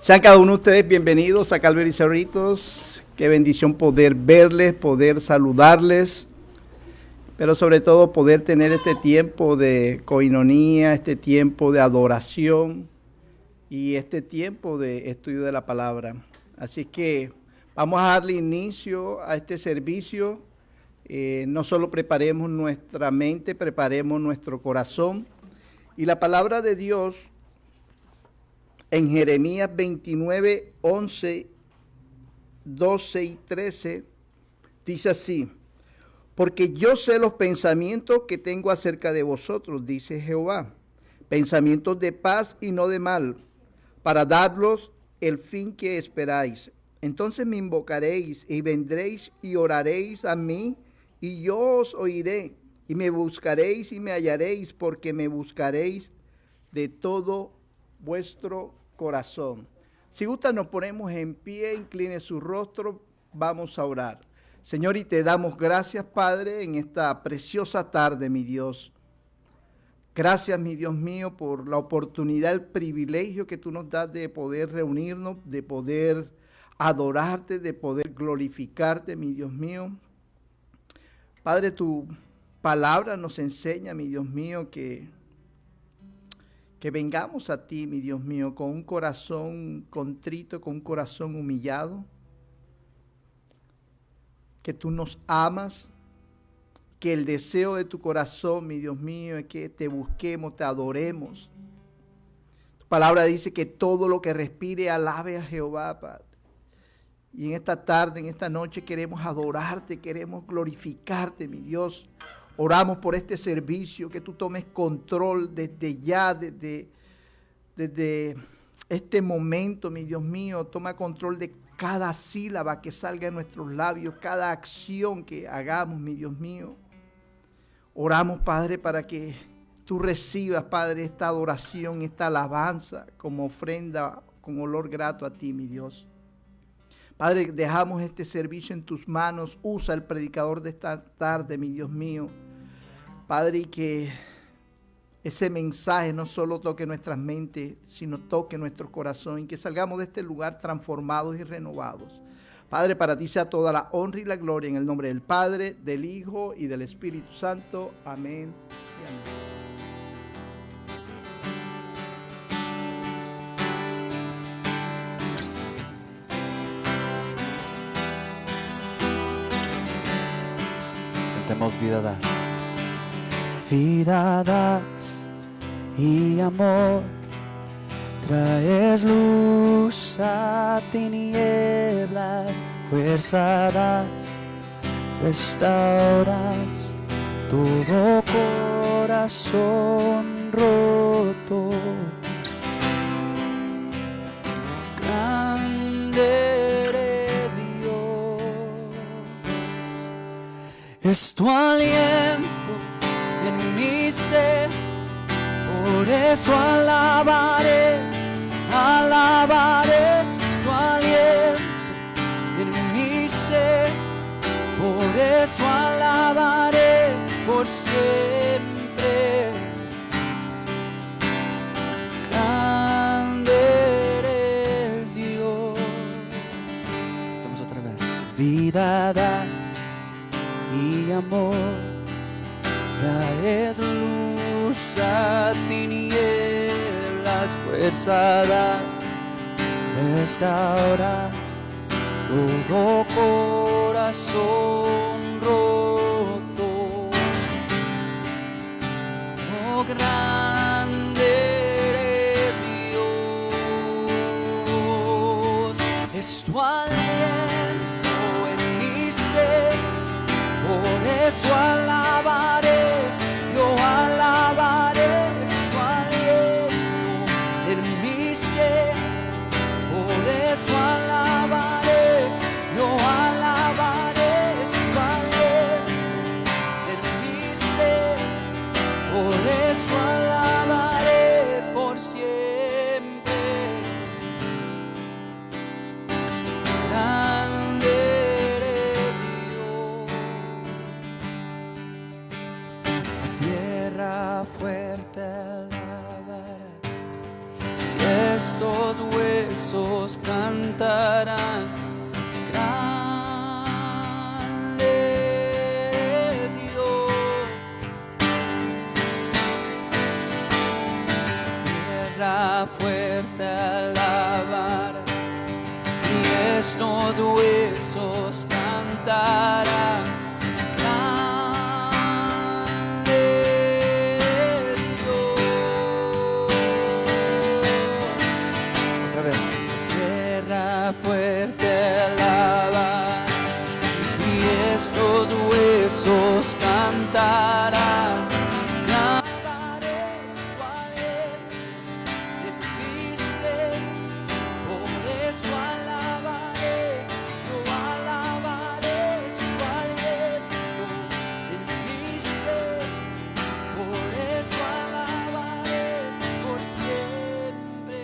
Sean cada uno de ustedes bienvenidos a Calvary Cerritos. Qué bendición poder verles, poder saludarles, pero sobre todo poder tener este tiempo de coinonía, este tiempo de adoración y este tiempo de estudio de la palabra. Así que vamos a darle inicio a este servicio. No solo preparemos nuestra mente, preparemos nuestro corazón. Y la palabra de Dios en Jeremías 29, 11, 12 y 13 dice así: porque yo sé los pensamientos que tengo acerca de vosotros, dice Jehová, pensamientos de paz y no de mal, para daros el fin que esperáis. Entonces me invocaréis y vendréis y oraréis a mí, y yo os oiré, y me buscaréis y me hallaréis, porque me buscaréis de todo vuestro corazón. Si gusta, nos ponemos en pie, incline su rostro, vamos a orar. Señor, y te damos gracias, Padre, en esta preciosa tarde, mi Dios. Gracias, mi Dios mío, por la oportunidad, el privilegio que tú nos das de poder reunirnos, de poder adorarte, de poder glorificarte, mi Dios mío. Padre, tu palabra nos enseña, mi Dios mío, que vengamos a ti, mi Dios mío, con un corazón contrito, con un corazón humillado, que tú nos amas, que el deseo de tu corazón, mi Dios mío, es que te busquemos, te adoremos. Tu palabra dice que todo lo que respire alabe a Jehová, Padre. Y en esta tarde, en esta noche queremos adorarte, queremos glorificarte, mi Dios. Oramos por este servicio, que tú tomes control desde ya, desde este momento, mi Dios mío. Toma control de cada sílaba que salga de nuestros labios, cada acción que hagamos, mi Dios mío. Oramos, Padre, para que tú recibas, Padre, esta adoración, esta alabanza como ofrenda con olor grato a ti, mi Dios. Padre, dejamos este servicio en tus manos. Usa el predicador de esta tarde, mi Dios mío. Padre, y que ese mensaje no solo toque nuestras mentes, sino toque nuestro corazón, y que salgamos de este lugar transformados y renovados. Padre, para ti sea toda la honra y la gloria, en el nombre del Padre, del Hijo y del Espíritu Santo. Amén y amén. Cantemos vida das. Vida das y amor, traes luz a tinieblas, fuerza das, restauras todo corazón roto. Grande eres Dios, es tu aliento en mi ser, por eso alabaré, alabaré, es tu aliento en mi ser, por eso alabaré por siempre. Grande eres Dios. Vamos otra vez. Vida das y amor, traes luz a tinieblas, fuerza das, restauras todo corazón roto. Oh, grande eres Dios, es tu aliento en mi ser, por eso alabaré, yo alabaré, es tu aliento en mi ser, por eso alabaré, yo alabaré, es tu aliento en mi ser, por eso alabaré por siempre. Grande eres Dios. huesos cantarán. Grande es Dios. Tierra fuerte alabar, y estos huesos cantarán. Grande es Dios. Otra vez. Tierra fuerte alabar, y estos huesos cantarán. Alabaré su aliento en mi ser, por eso alabaré, yo alabaré su aliento en mi ser, por eso alabaré por siempre.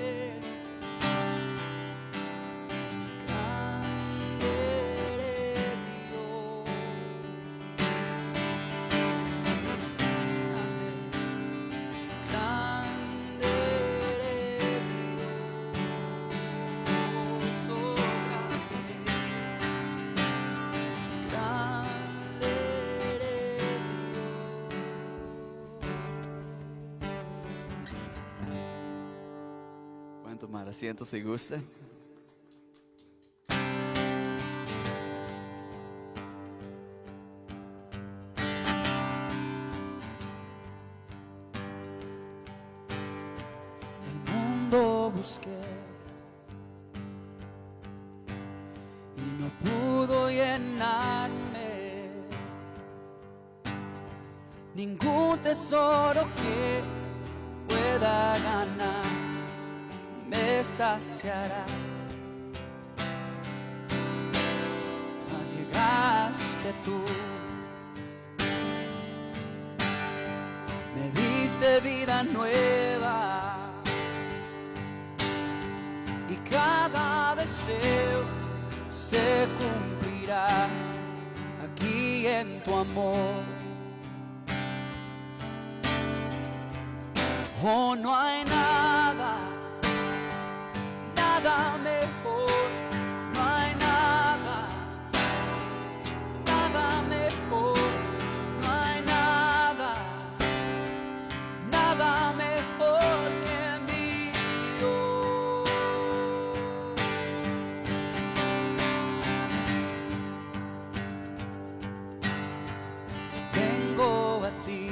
Grande eres Dios. Grande eres Dios. Oh, grande eres Dios. Pueden tomar asiento si gustan. El mundo busqué y no pudo llenarme. Ningún tesoro que pueda ganar me saciará. Mas llegaste tú, me diste vida nueva, y cada deseo se cumplirá aquí en tu amor. Oh, no hay nada, nada mejor, no hay nada, nada mejor, no hay nada, nada mejor que mi Dios. Vengo a ti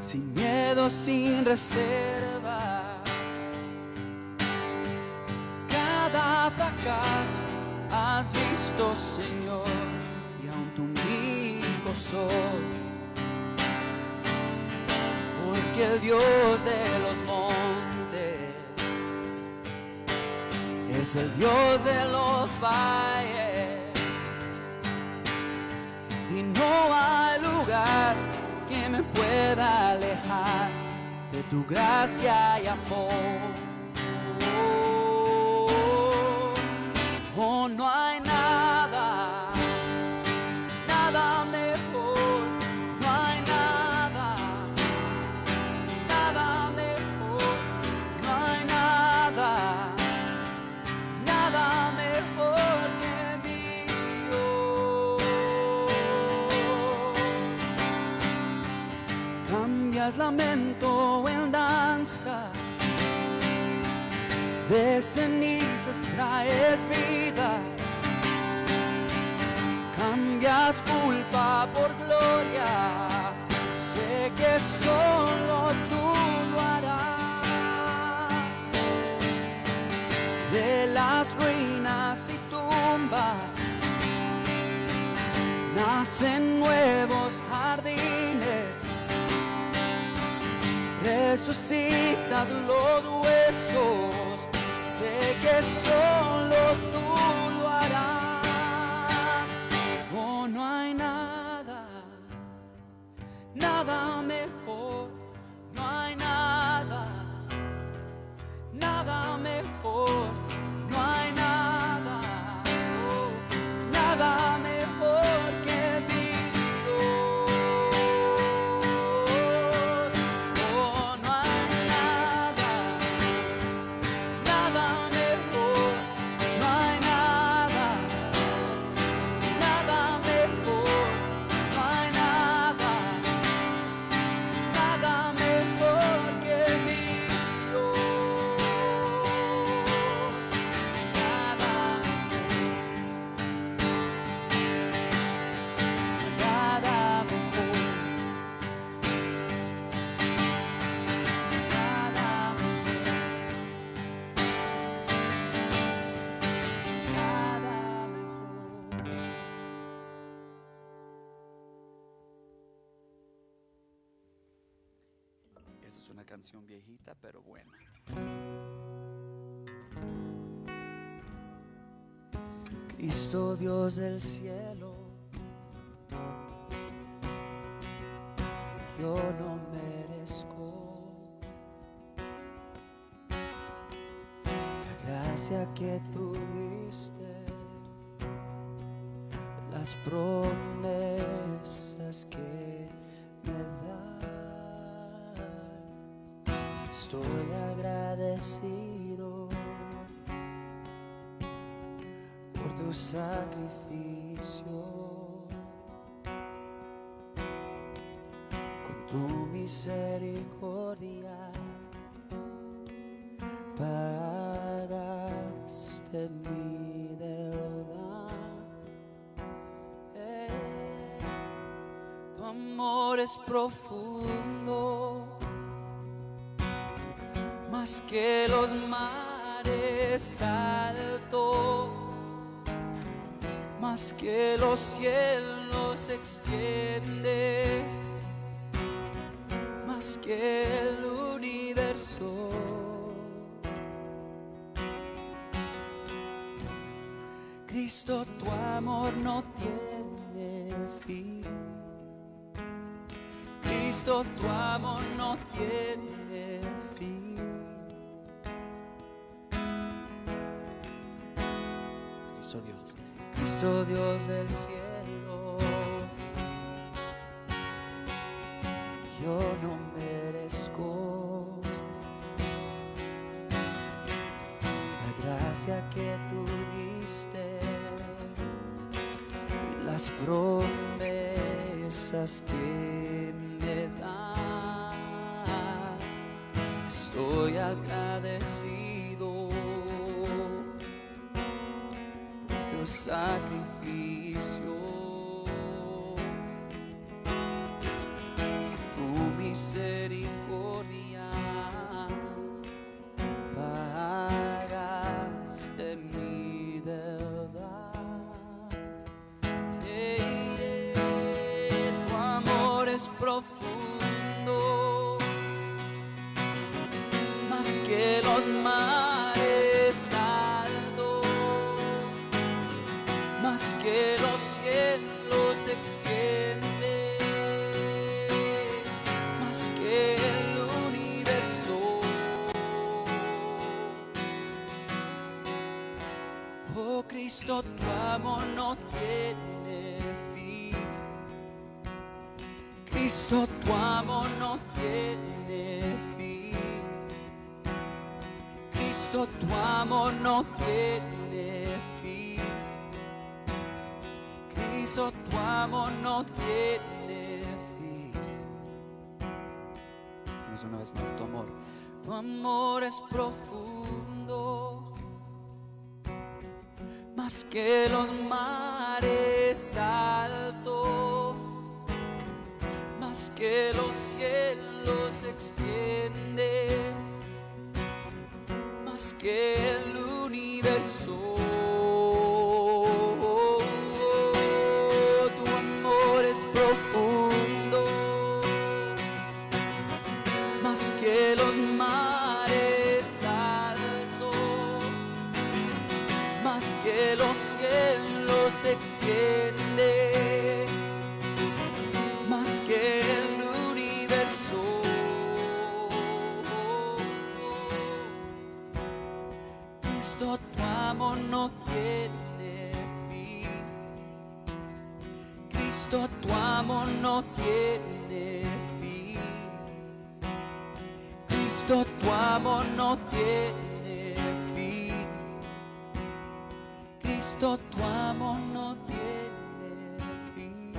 sin miedo, sin reserva. Cada fracaso has visto, Señor, y aún tu único soy. Porque el Dios de los montes es el Dios de los valles, y no hay lugar que me pueda alejar de tu gracia y amor. Oh, no hay nada, nada mejor, no hay nada, nada mejor, no hay nada, nada mejor que mi Dios. Cambias lamento en danza, de cenizas traes vida, cambias culpa por gloria, sé que solo tú lo harás. De las ruinas y tumbas nacen nuevos jardines, resucitas los huesos, sé que solo tú lo harás. Oh, no hay nada, nada mejor, no hay nada, nada mejor, no hay nada, oh, nada mejor que mi Dios. Oh, no hay nada, una canción viejita pero buena. Cristo Dios del cielo, yo no merezco la gracia que tú diste, las promesas que me das. Estoy agradecido por tu sacrificio. Con tu misericordia pagaste mi deuda. Tu amor es profundo, más que los mares alto, más que los cielos se extiende, más que el universo. Cristo, tu amor no tiene fin. Cristo, tu amor no tiene fin. Cristo Dios, Cristo Dios del cielo, yo no merezco la gracia que tú diste, las promesas que me das. Estoy agradecido por tu sacrificio, tu misericordia pagaste mi deuda. Tu amor es profundo, más que los mares altos, más que los cielos se extiende, más que el universo. Oh Cristo, tu amor no tiene fin. Cristo, tu amor no tiene fin. Cristo, tu amor no tiene fin. Cristo, tu amor no tiene fin. Vamos una vez más, tu amor es profundo, más que los mares altos, más que los cielos se extiende, más que el universo. Tu amor es profundo, más que los mares altos, más que los cielos se extiende, más que el universo. Cristo, tu amor no tiene fin. Cristo, tu amor no tiene fin. Cristo, tu amor no tiene fin. Cristo, tu amor no tiene fin.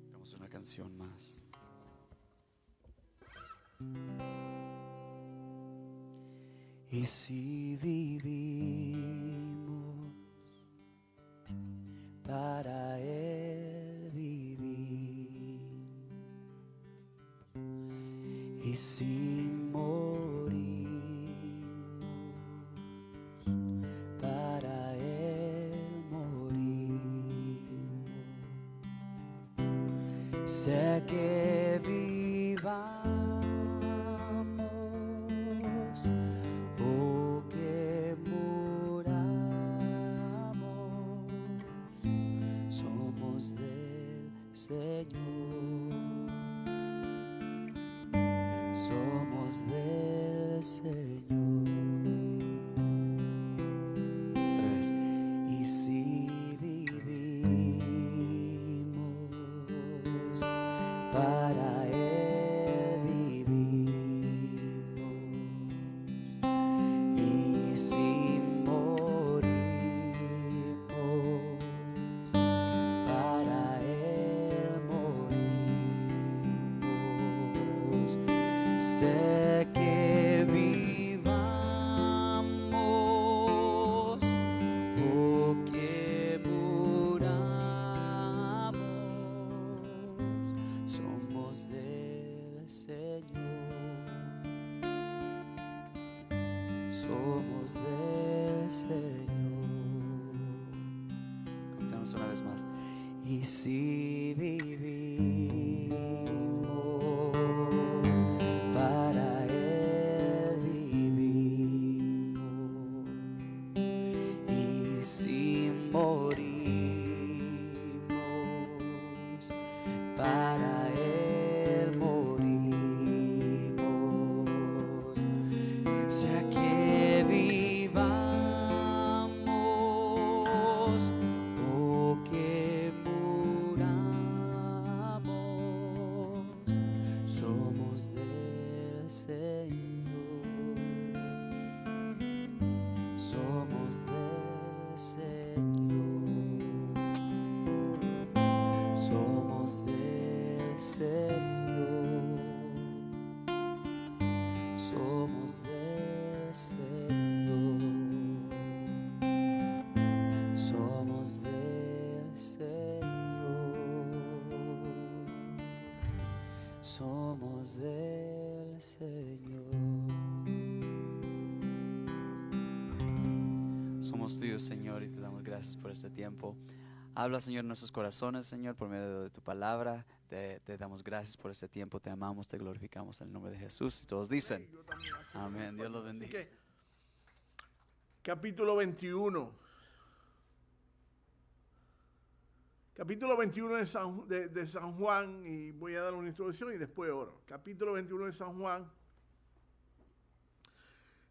Hagamos una canción más. Y si vivimos para Él vivir, y si morimos para Él sé que vivamos o que muramos, somos del Señor, somos del Señor. Otra vez. Y si vivimos, para Él vivimos, y si morimos, para Él morimos. Sé que vivamos o que muramos, somos del Señor, somos del Señor. Cantamos una vez más. Y si vivimos, para Él vivimos, y si morimos, para Él morimos. Sea que vivamos o que muramos, somos del Señor, somos del Señor, somos del Señor, somos del Señor, somos del Señor, somos del Señor. Somos tuyos, Señor, y te damos gracias por este tiempo. Habla, Señor, en nuestros corazones, Señor, por medio de tu palabra. Te damos gracias por este tiempo, te amamos, te glorificamos en el nombre de Jesús. Y todos dicen, amén. Dios los bendiga. Así que, capítulo 21. Capítulo 21 de San Juan, y voy a dar una introducción y después oro. Capítulo 21 de San Juan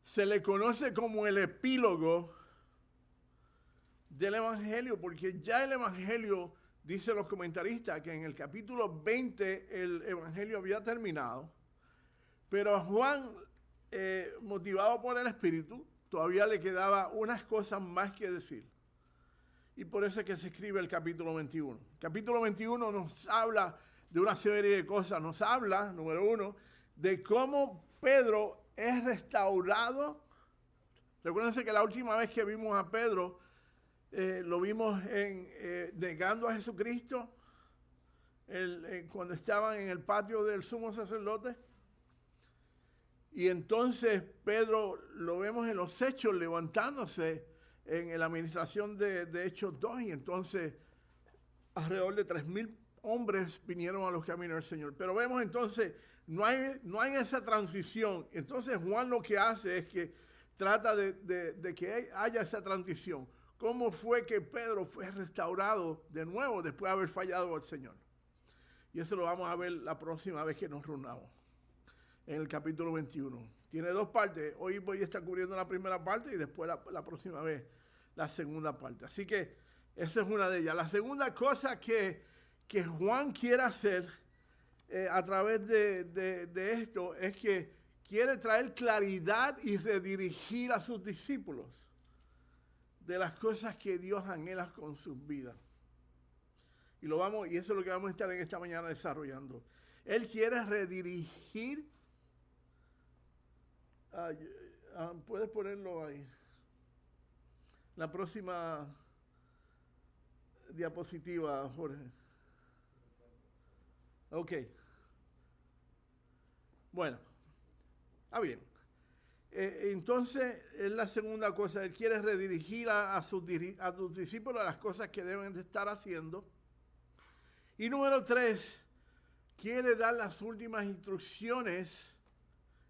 se le conoce como el epílogo del Evangelio, porque ya el Evangelio, dicen los comentaristas, que en el capítulo 20 el Evangelio había terminado, pero a Juan, motivado por el Espíritu, todavía le quedaba unas cosas más que decir. Y por eso es que se escribe el capítulo 21. El capítulo 21 nos habla de una serie de cosas. Nos habla, número uno, de cómo Pedro es restaurado. Recuérdense que la última vez que vimos a Pedro, lo vimos negando a Jesucristo, cuando estaban en el patio del sumo sacerdote. Y entonces Pedro lo vemos en los Hechos levantándose en la administración de Hechos 2, y entonces alrededor de 3,000 hombres vinieron a los caminos del Señor. Pero vemos entonces, no hay esa transición. Entonces Juan lo que hace es que trata de que haya esa transición. ¿Cómo fue que Pedro fue restaurado de nuevo después de haber fallado al Señor? Y eso lo vamos a ver la próxima vez que nos reunamos, en el capítulo 21. Tiene dos partes. Hoy voy a estar cubriendo la primera parte y después la próxima vez la segunda parte. Así que esa es una de ellas. La segunda cosa que Juan quiere hacer a través de esto es que quiere traer claridad y redirigir a sus discípulos de las cosas que Dios anhela con sus vidas. Y eso es lo que vamos a estar en esta mañana desarrollando. Él quiere redirigir. Puedes ponerlo ahí. La próxima diapositiva, Jorge. Ok. Bueno, está bien. Entonces, es la segunda cosa. Él quiere redirigir a sus discípulos a las cosas que deben de estar haciendo. Y número 3, quiere dar las últimas instrucciones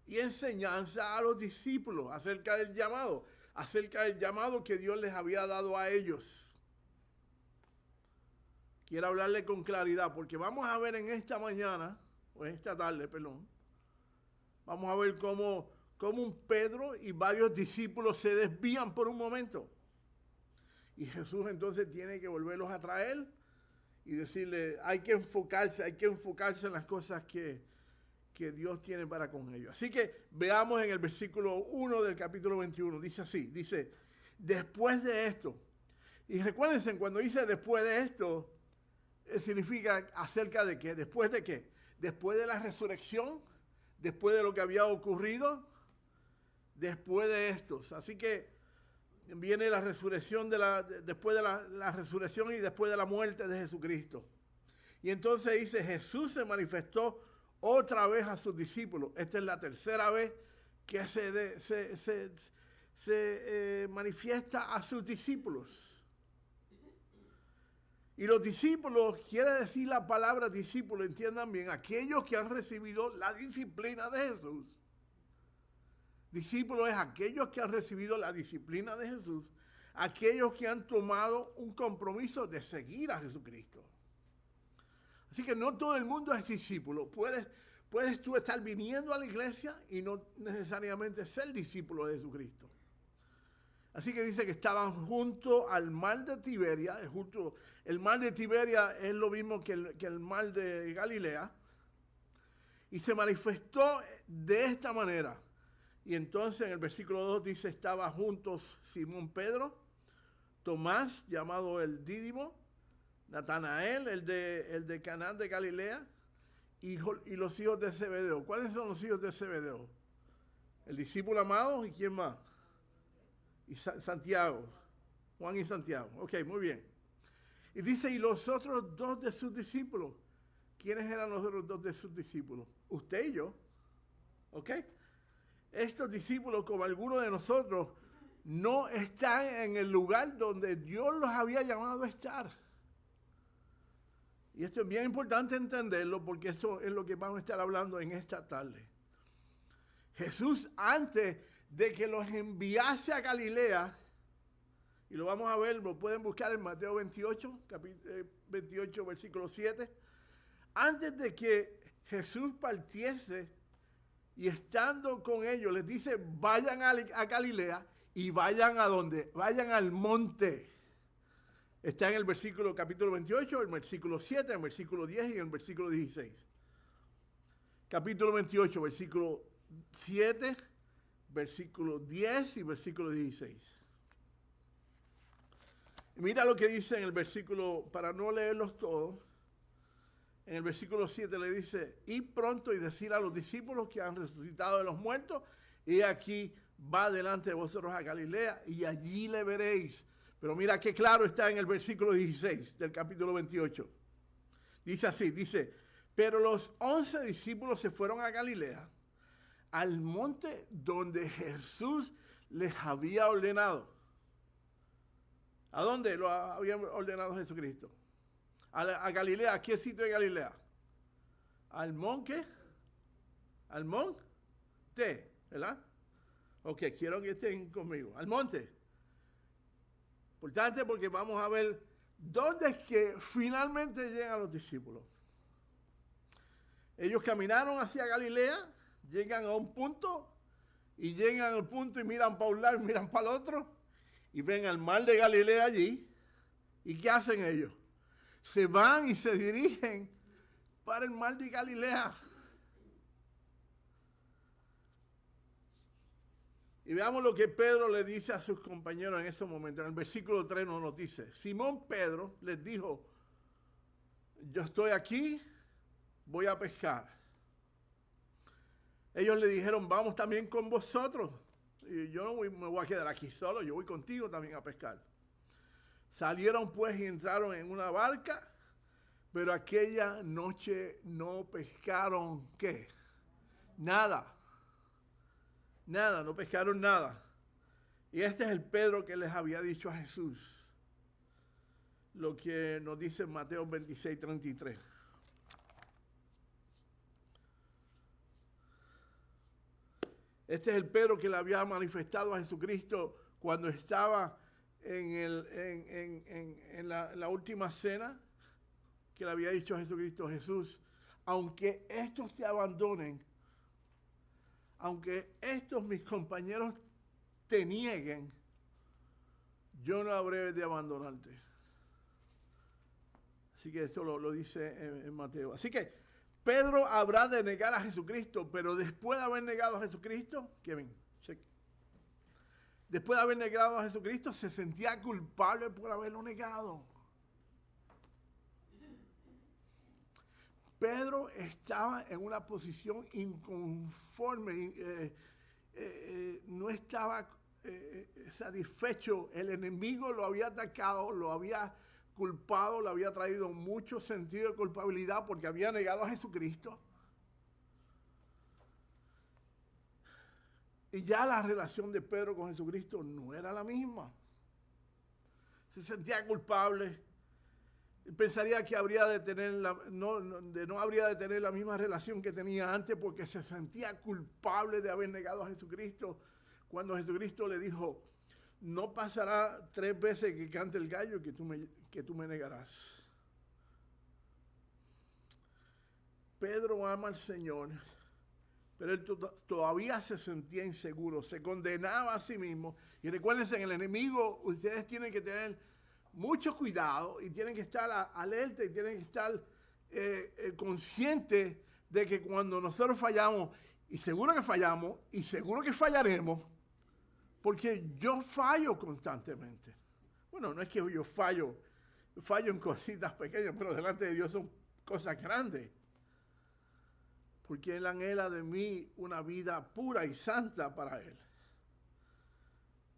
y enseñanza a los discípulos acerca del llamado que Dios les había dado a ellos. Quiero hablarle con claridad, porque vamos a ver en esta mañana, o en esta tarde, perdón, vamos a ver cómo un Pedro y varios discípulos se desvían por un momento. Y Jesús entonces tiene que volverlos a traer y decirle, hay que enfocarse en las cosas que Dios tiene para con ellos. Así que veamos en el versículo 1 del capítulo 21, dice así, dice, después de esto, y recuérdense, cuando dice después de esto, significa acerca de qué, después de qué, después de la resurrección, después de lo que había ocurrido, después de estos. Así que viene la resurrección después de la resurrección y después de la muerte de Jesucristo. Y entonces dice, Jesús se manifestó otra vez a sus discípulos. Esta es la tercera vez que se manifiesta a sus discípulos. Y los discípulos, quiere decir la palabra discípulo, entiendan bien, aquellos que han recibido la disciplina de Jesús. Discípulo es aquellos que han recibido la disciplina de Jesús, aquellos que han tomado un compromiso de seguir a Jesucristo. Así que no todo el mundo es discípulo. Puedes tú estar viniendo a la iglesia y no necesariamente ser discípulo de Jesucristo. Así que dice que estaban junto al mar de Tiberia. El mar de Tiberia es lo mismo que el mar de Galilea. Y se manifestó de esta manera. Y entonces en el versículo 2 dice, estaba juntos Simón Pedro, Tomás, llamado el Dídimo, Natanael, el de Caná de Galilea, y los hijos de Zebedeo. ¿Cuáles son los hijos de Zebedeo? El discípulo amado, ¿y quién más? Y Santiago, Juan y Santiago. Ok, muy bien. Y dice, y los otros dos de sus discípulos. ¿Quiénes eran los otros dos de sus discípulos? Usted y yo. Ok. Estos discípulos, como algunos de nosotros, no están en el lugar donde Dios los había llamado a estar. Y esto es bien importante entenderlo, porque eso es lo que vamos a estar hablando en esta tarde. Jesús, antes de que los enviase a Galilea, y lo vamos a ver, lo pueden buscar en Mateo 28, capítulo 28, versículo 7. Antes de que Jesús partiese y estando con ellos, les dice, vayan a Galilea y vayan a donde, vayan al monte. Está en el versículo capítulo 28, el versículo 7, el versículo 10 y el versículo 16. Capítulo 28, versículo 7, versículo 10 y versículo 16. Y mira lo que dice en el versículo, para no leerlos todos, en el versículo 7 le dice, id pronto y decir a los discípulos que han resucitado de los muertos, y aquí va delante de vosotros a Galilea, y allí le veréis. Pero mira qué claro está en el versículo 16 del capítulo 28. Dice así, dice, pero los 11 discípulos se fueron a Galilea, al monte donde Jesús les había ordenado. ¿A dónde lo había ordenado Jesucristo? A Galilea. ¿A qué sitio de Galilea? ¿Al monte? ¿Al monte? ¿Verdad? Ok, quiero que estén conmigo. Al monte. Importante porque vamos a ver dónde es que finalmente llegan los discípulos. Ellos caminaron hacia Galilea, llegan a un punto, y llegan al punto y miran para un lado y miran para el otro, y ven al mar de Galilea allí. ¿Y qué hacen ellos? Se van y se dirigen para el mar de Galilea. Y veamos lo que Pedro le dice a sus compañeros en ese momento. En el versículo 3 nos dice, Simón Pedro les dijo, yo estoy aquí, voy a pescar. Ellos le dijeron, vamos también con vosotros. Y yo no me voy a quedar aquí solo, yo voy contigo también a pescar. Salieron pues y entraron en una barca, pero aquella noche no pescaron, ¿qué? Nada. Nada, no pescaron nada. Y este es el Pedro que les había dicho a Jesús. Lo que nos dice en Mateo 26, 33. Este es el Pedro que le había manifestado a Jesucristo cuando estaba en la última cena, que le había dicho a Jesucristo: Jesús, aunque estos te abandonen, aunque estos mis compañeros te nieguen, yo no habré de abandonarte. Así que esto lo dice en Mateo. Así que Pedro habrá de negar a Jesucristo, pero después de haber negado a Jesucristo, Kevin, después de haber negado a Jesucristo, se sentía culpable por haberlo negado. Pedro estaba en una posición inconforme, no estaba satisfecho. El enemigo lo había atacado, lo había culpado, le había traído mucho sentido de culpabilidad porque había negado a Jesucristo. Y ya la relación de Pedro con Jesucristo no era la misma. Se sentía culpable. Pensaría que habría de tener no habría de tener la misma relación que tenía antes, porque se sentía culpable de haber negado a Jesucristo. Cuando Jesucristo le dijo: no pasará 3 veces que cante el gallo que tú me negarás. Pedro ama al Señor, pero él todavía se sentía inseguro, se condenaba a sí mismo. Y recuérdense, en el enemigo ustedes tienen que tener mucho cuidado y tienen que estar alerta y tienen que estar conscientes de que cuando nosotros fallamos, y seguro que fallamos, y seguro que fallaremos, porque yo fallo constantemente. Bueno, no es que yo fallo en cositas pequeñas, pero delante de Dios son cosas grandes. Porque Él anhela de mí una vida pura y santa para Él.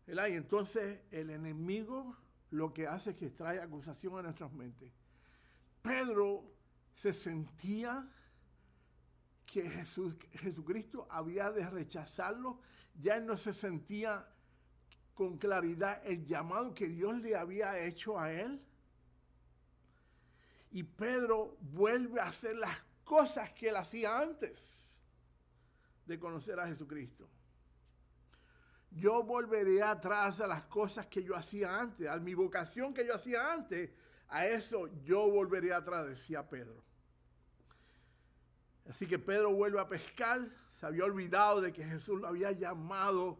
Y entonces el enemigo lo que hace es que trae acusación a nuestras mentes. Pedro se sentía que Jesucristo había de rechazarlo. Ya él no se sentía con claridad el llamado que Dios le había hecho a él. Y Pedro vuelve a hacer las cosas que él hacía antes de conocer a Jesucristo. Yo volveré atrás a las cosas que yo hacía antes, a mi vocación que yo hacía antes. A eso yo volveré atrás, decía Pedro. Así que Pedro vuelve a pescar. Se había olvidado de que Jesús lo había llamado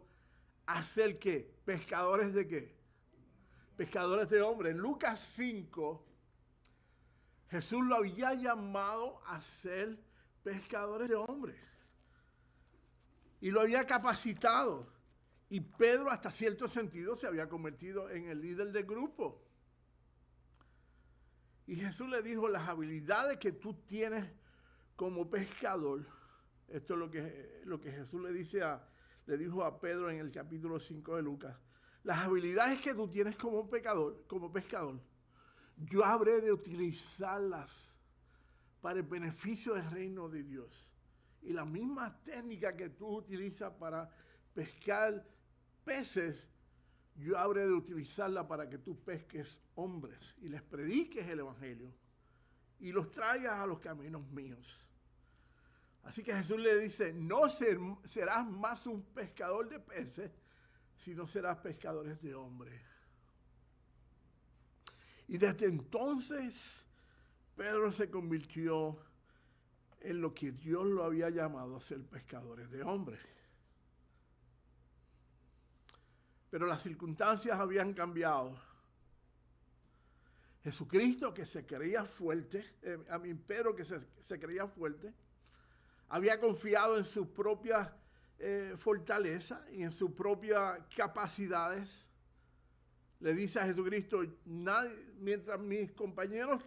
a ser ¿qué? ¿Pescadores de qué? Pescadores de hombres. En Lucas 5, Jesús lo había llamado a ser pescadores de hombres. Y lo había capacitado. Y Pedro, hasta cierto sentido, se había convertido en el líder del grupo. Y Jesús le dijo: las habilidades que tú tienes como pescador, esto es lo que Jesús le dijo a Pedro en el capítulo 5 de Lucas. Las habilidades que tú tienes como pescador, yo habré de utilizarlas para el beneficio del reino de Dios. Y la misma técnica que tú utilizas para pescar peces, yo habré de utilizarla para que tú pesques hombres y les prediques el evangelio y los traigas a los caminos míos. Así que Jesús le dice: no serás más un pescador de peces, sino serás pescadores de hombres. Y desde entonces Pedro se convirtió en lo que Dios lo había llamado a ser pescadores de hombres. Pero las circunstancias habían cambiado. Jesucristo, que se creía fuerte, Pedro, que se creía fuerte, había confiado en sus propias fortalezas y en sus propias capacidades. Le dice a Jesucristo: mientras mis compañeros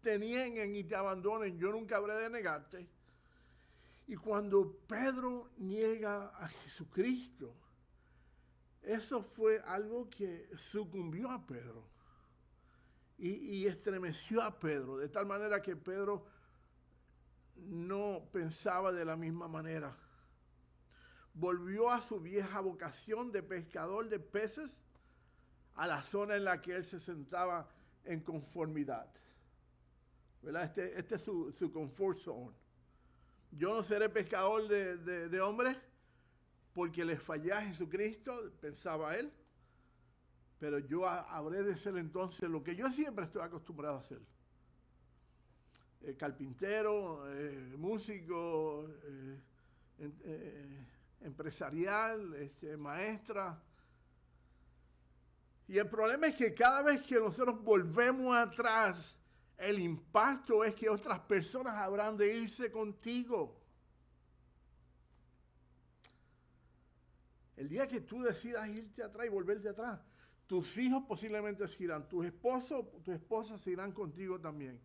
te nieguen y te abandonen, yo nunca habré de negarte. Y cuando Pedro niega a Jesucristo, eso fue algo que sucumbió a Pedro y estremeció a Pedro, de tal manera que Pedro no pensaba de la misma manera. Volvió a su vieja vocación de pescador de peces, a la zona en la que él se sentaba en conformidad. ¿Verdad? Este es su comfort zone. Yo no seré pescador de hombres, porque le fallé a Jesucristo, pensaba él, pero yo habré de ser entonces lo que yo siempre estoy acostumbrado a hacer. Carpintero, músico, empresarial, maestra. Y el problema es que cada vez que nosotros volvemos atrás, el impacto es que otras personas habrán de irse contigo. El día que tú decidas irte atrás y volverte atrás, tus hijos posiblemente se irán, tus esposos, tus esposas se irán contigo también.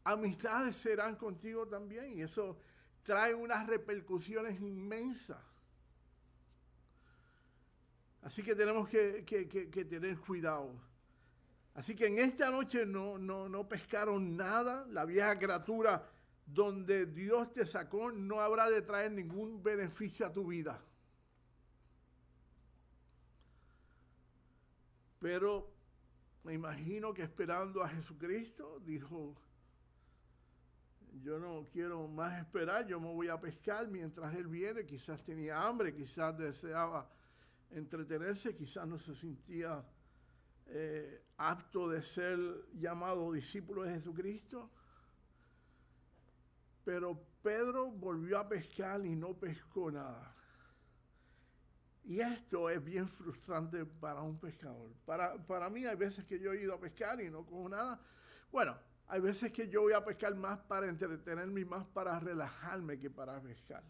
Amistades serán contigo también y eso trae unas repercusiones inmensas. Así que tenemos que tener cuidado. Así que en esta noche no pescaron nada. La vieja criatura donde Dios te sacó no habrá de traer ningún beneficio a tu vida. Pero me imagino que esperando a Jesucristo dijo, yo no quiero más esperar, yo me voy a pescar mientras Él viene. Quizás tenía hambre, quizás deseaba entretenerse, quizás no se sentía apto de ser llamado discípulo de Jesucristo. Pero Pedro volvió a pescar y no pescó nada. Y esto es bien frustrante para un pescador. Para mí hay veces que yo he ido a pescar y no cojo nada. Bueno, hay veces que yo voy a pescar más para entretenerme y más para relajarme que para pescar.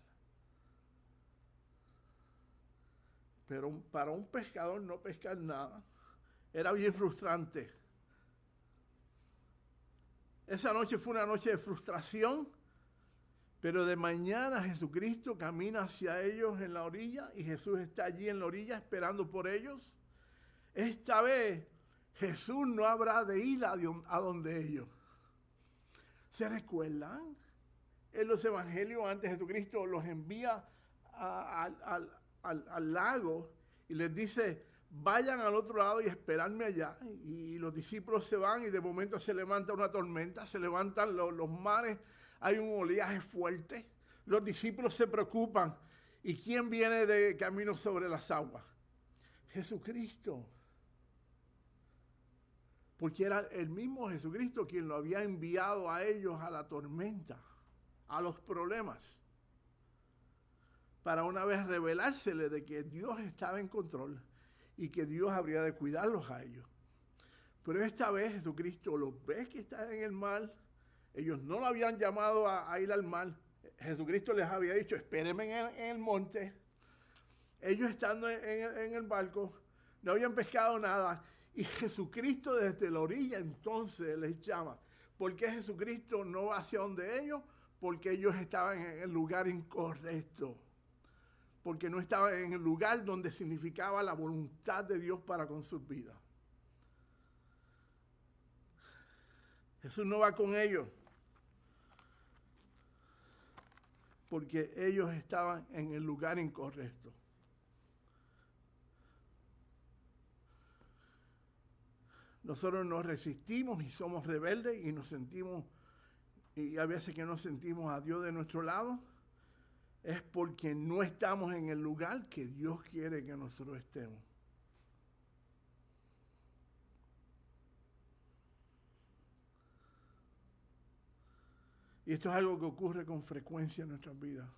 Pero para un pescador no pescar nada era bien frustrante. Esa noche fue una noche de frustración. Pero de mañana Jesucristo camina hacia ellos en la orilla y Jesús está allí en la orilla esperando por ellos. Esta vez Jesús no habrá de ir a donde ellos. ¿Se recuerdan? En los evangelios antes Jesucristo los envía al lago y les dice, vayan al otro lado y esperadme allá. Y los discípulos se van y de momento se levanta una tormenta, se levantan los mares. Hay un oleaje fuerte, los discípulos se preocupan. ¿Y quién viene de camino sobre las aguas? Jesucristo. Porque era el mismo Jesucristo quien lo había enviado a ellos a la tormenta, a los problemas, para una vez revelársele de que Dios estaba en control y que Dios habría de cuidarlos a ellos. Pero esta vez Jesucristo los ve que están en el mar. Ellos no lo habían llamado a ir al mar. Jesucristo les había dicho, espérenme en el monte. Ellos estando en el barco, no habían pescado nada. Y Jesucristo desde la orilla entonces les llama. ¿Por qué Jesucristo no va hacia donde ellos? Porque ellos estaban en el lugar incorrecto. Porque no estaban en el lugar donde significaba la voluntad de Dios para con sus vidas. Jesús no va con ellos. Porque ellos estaban en el lugar incorrecto. Nosotros nos resistimos y somos rebeldes y nos sentimos, y a veces que nos sentimos a Dios de nuestro lado, es porque no estamos en el lugar que Dios quiere que nosotros estemos. Y esto es algo que ocurre con frecuencia en nuestras vidas.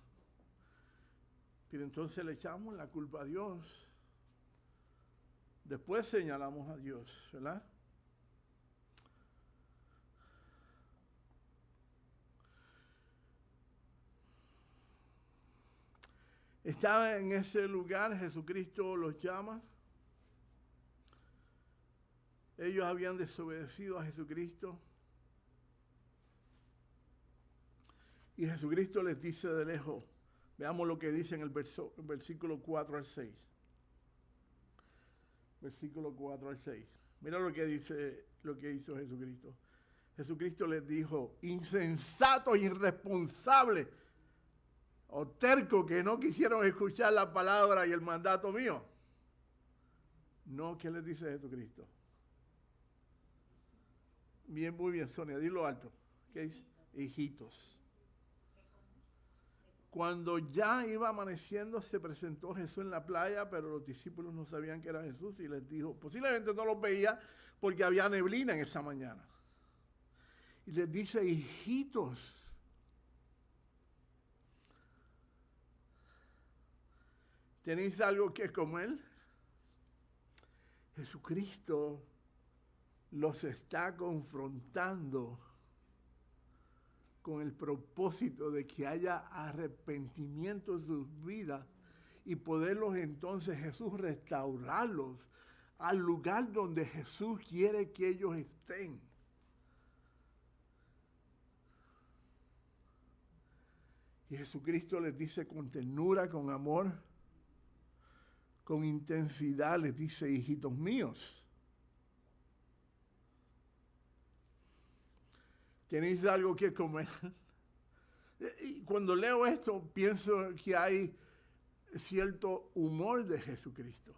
Pero entonces le echamos la culpa a Dios. Después señalamos a Dios, ¿verdad? Estaba en ese lugar, Jesucristo los llama. Ellos habían desobedecido a Jesucristo. Y Jesucristo les dice de lejos, veamos lo que dice en el versículo 4 al 6. Versículo 4 al 6. Mira lo que dice, lo que hizo Jesucristo. Jesucristo les dijo, insensatos, irresponsables, o tercos que no quisieron escuchar la palabra y el mandato mío. No, ¿qué les dice Jesucristo? Muy bien, Sonia, dilo alto. ¿Qué dice? Hijitos. Cuando ya iba amaneciendo, se presentó Jesús en la playa, pero los discípulos no sabían que era Jesús y les dijo, posiblemente no los veía porque había neblina en esa mañana. Y les dice, hijitos, ¿tenéis algo que comer? Jesucristo los está confrontando con el propósito de que haya arrepentimiento en sus vidas y poderlos entonces Jesús restaurarlos al lugar donde Jesús quiere que ellos estén. Y Jesucristo les dice con ternura, con amor, con intensidad, les dice, hijitos míos, ¿tenéis algo que comer? Y cuando leo esto, pienso que hay cierto humor de Jesucristo.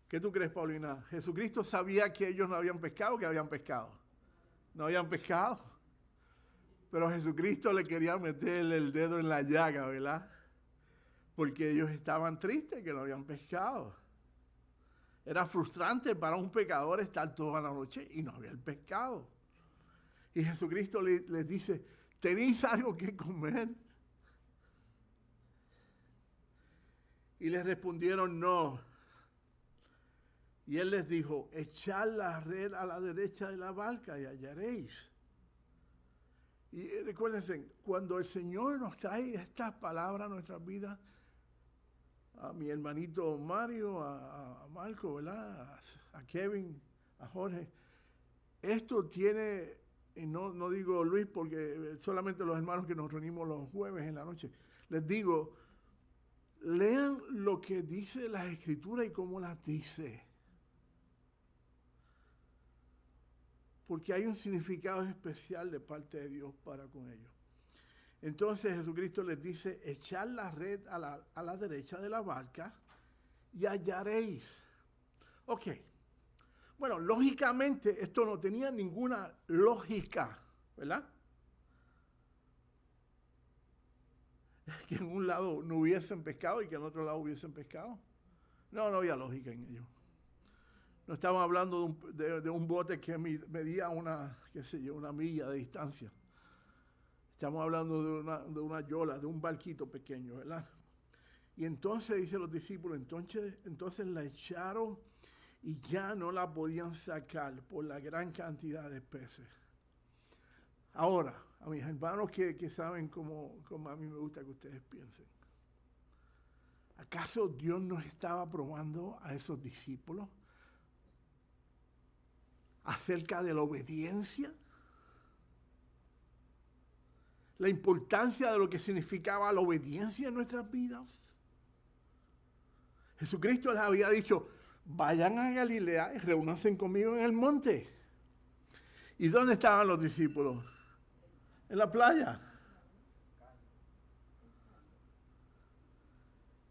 ¿Qué tú crees, Paulina? ¿Jesucristo sabía que ellos no habían pescado o que habían pescado? No habían pescado. Pero Jesucristo le quería meter el dedo en la llaga, ¿verdad? Porque ellos estaban tristes que no habían pescado. Era frustrante para un pecador estar toda la noche y no había el pescado. Y Jesucristo les dice, ¿tenéis algo que comer? Y les respondieron, no. Y él les dijo, echad la red a la derecha de la barca y hallaréis. Y recuérdense, cuando el Señor nos trae estas palabras a nuestras vidas, a mi hermanito Mario, a Marco, ¿verdad? A Kevin, a Jorge, esto tiene, y no digo Luis porque solamente los hermanos que nos reunimos los jueves en la noche, les digo, lean lo que dice la Escritura y cómo las dice. Porque hay un significado especial de parte de Dios para con ellos. Entonces Jesucristo les dice, echad la red a la derecha de la barca y hallaréis. Ok. Bueno, lógicamente esto no tenía ninguna lógica, ¿verdad? Que en un lado no hubiesen pescado y que en otro lado hubiesen pescado. No había lógica en ello. No estamos hablando de un bote que medía una milla de distancia. Estamos hablando de una yola, de un barquito pequeño, ¿verdad? Y entonces, dicen los discípulos, entonces la echaron y ya no la podían sacar por la gran cantidad de peces. Ahora, a mis hermanos que saben cómo a mí me gusta que ustedes piensen. ¿Acaso Dios nos estaba probando a esos discípulos acerca de la obediencia? La importancia de lo que significaba la obediencia en nuestras vidas. Jesucristo les había dicho, vayan a Galilea y reúnanse conmigo en el monte. ¿Y dónde estaban los discípulos? En la playa.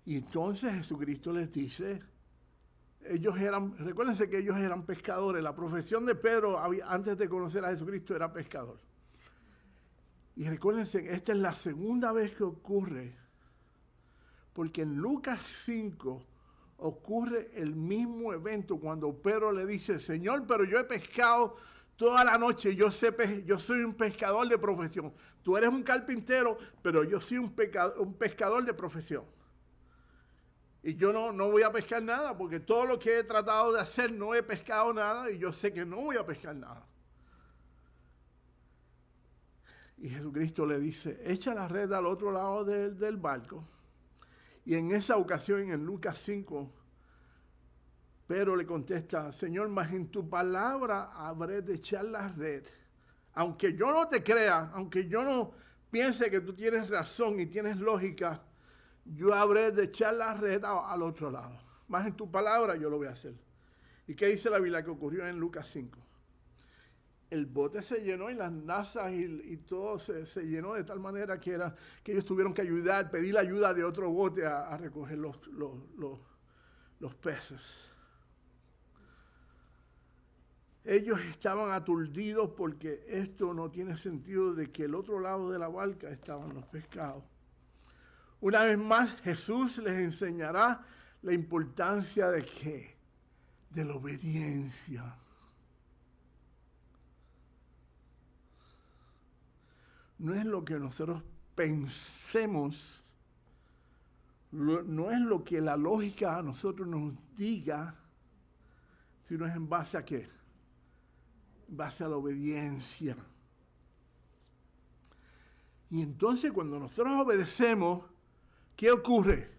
Y entonces Jesucristo les dice, recuérdense que ellos eran pescadores. La profesión de Pedro antes de conocer a Jesucristo era pescador. Y recuérdense, esta es la segunda vez que ocurre, porque en Lucas 5 ocurre el mismo evento cuando Pedro le dice, Señor, pero yo he pescado toda la noche, yo soy un pescador de profesión. Tú eres un carpintero, pero yo soy un pescador de profesión. Y yo no voy a pescar nada, porque todo lo que he tratado de hacer no he pescado nada y yo sé que no voy a pescar nada. Y Jesucristo le dice, echa la red al otro lado del barco. Y en esa ocasión, en Lucas 5, Pedro le contesta, Señor, mas en tu palabra habré de echar la red. Aunque yo no te crea, aunque yo no piense que tú tienes razón y tienes lógica, yo habré de echar la red al otro lado. Mas en tu palabra yo lo voy a hacer. ¿Y qué dice la Biblia que ocurrió en Lucas 5? El bote se llenó y las nazas y todo se llenó de tal manera que ellos tuvieron que pedir la ayuda de otro bote a recoger los peces. Ellos estaban aturdidos porque esto no tiene sentido de que el otro lado de la barca estaban los pescados. Una vez más, Jesús les enseñará la importancia de ¿qué? De la obediencia. No es lo que nosotros pensemos, no es lo que la lógica a nosotros nos diga, sino es en base a ¿qué? En base a la obediencia. Y entonces cuando nosotros obedecemos, ¿qué ocurre?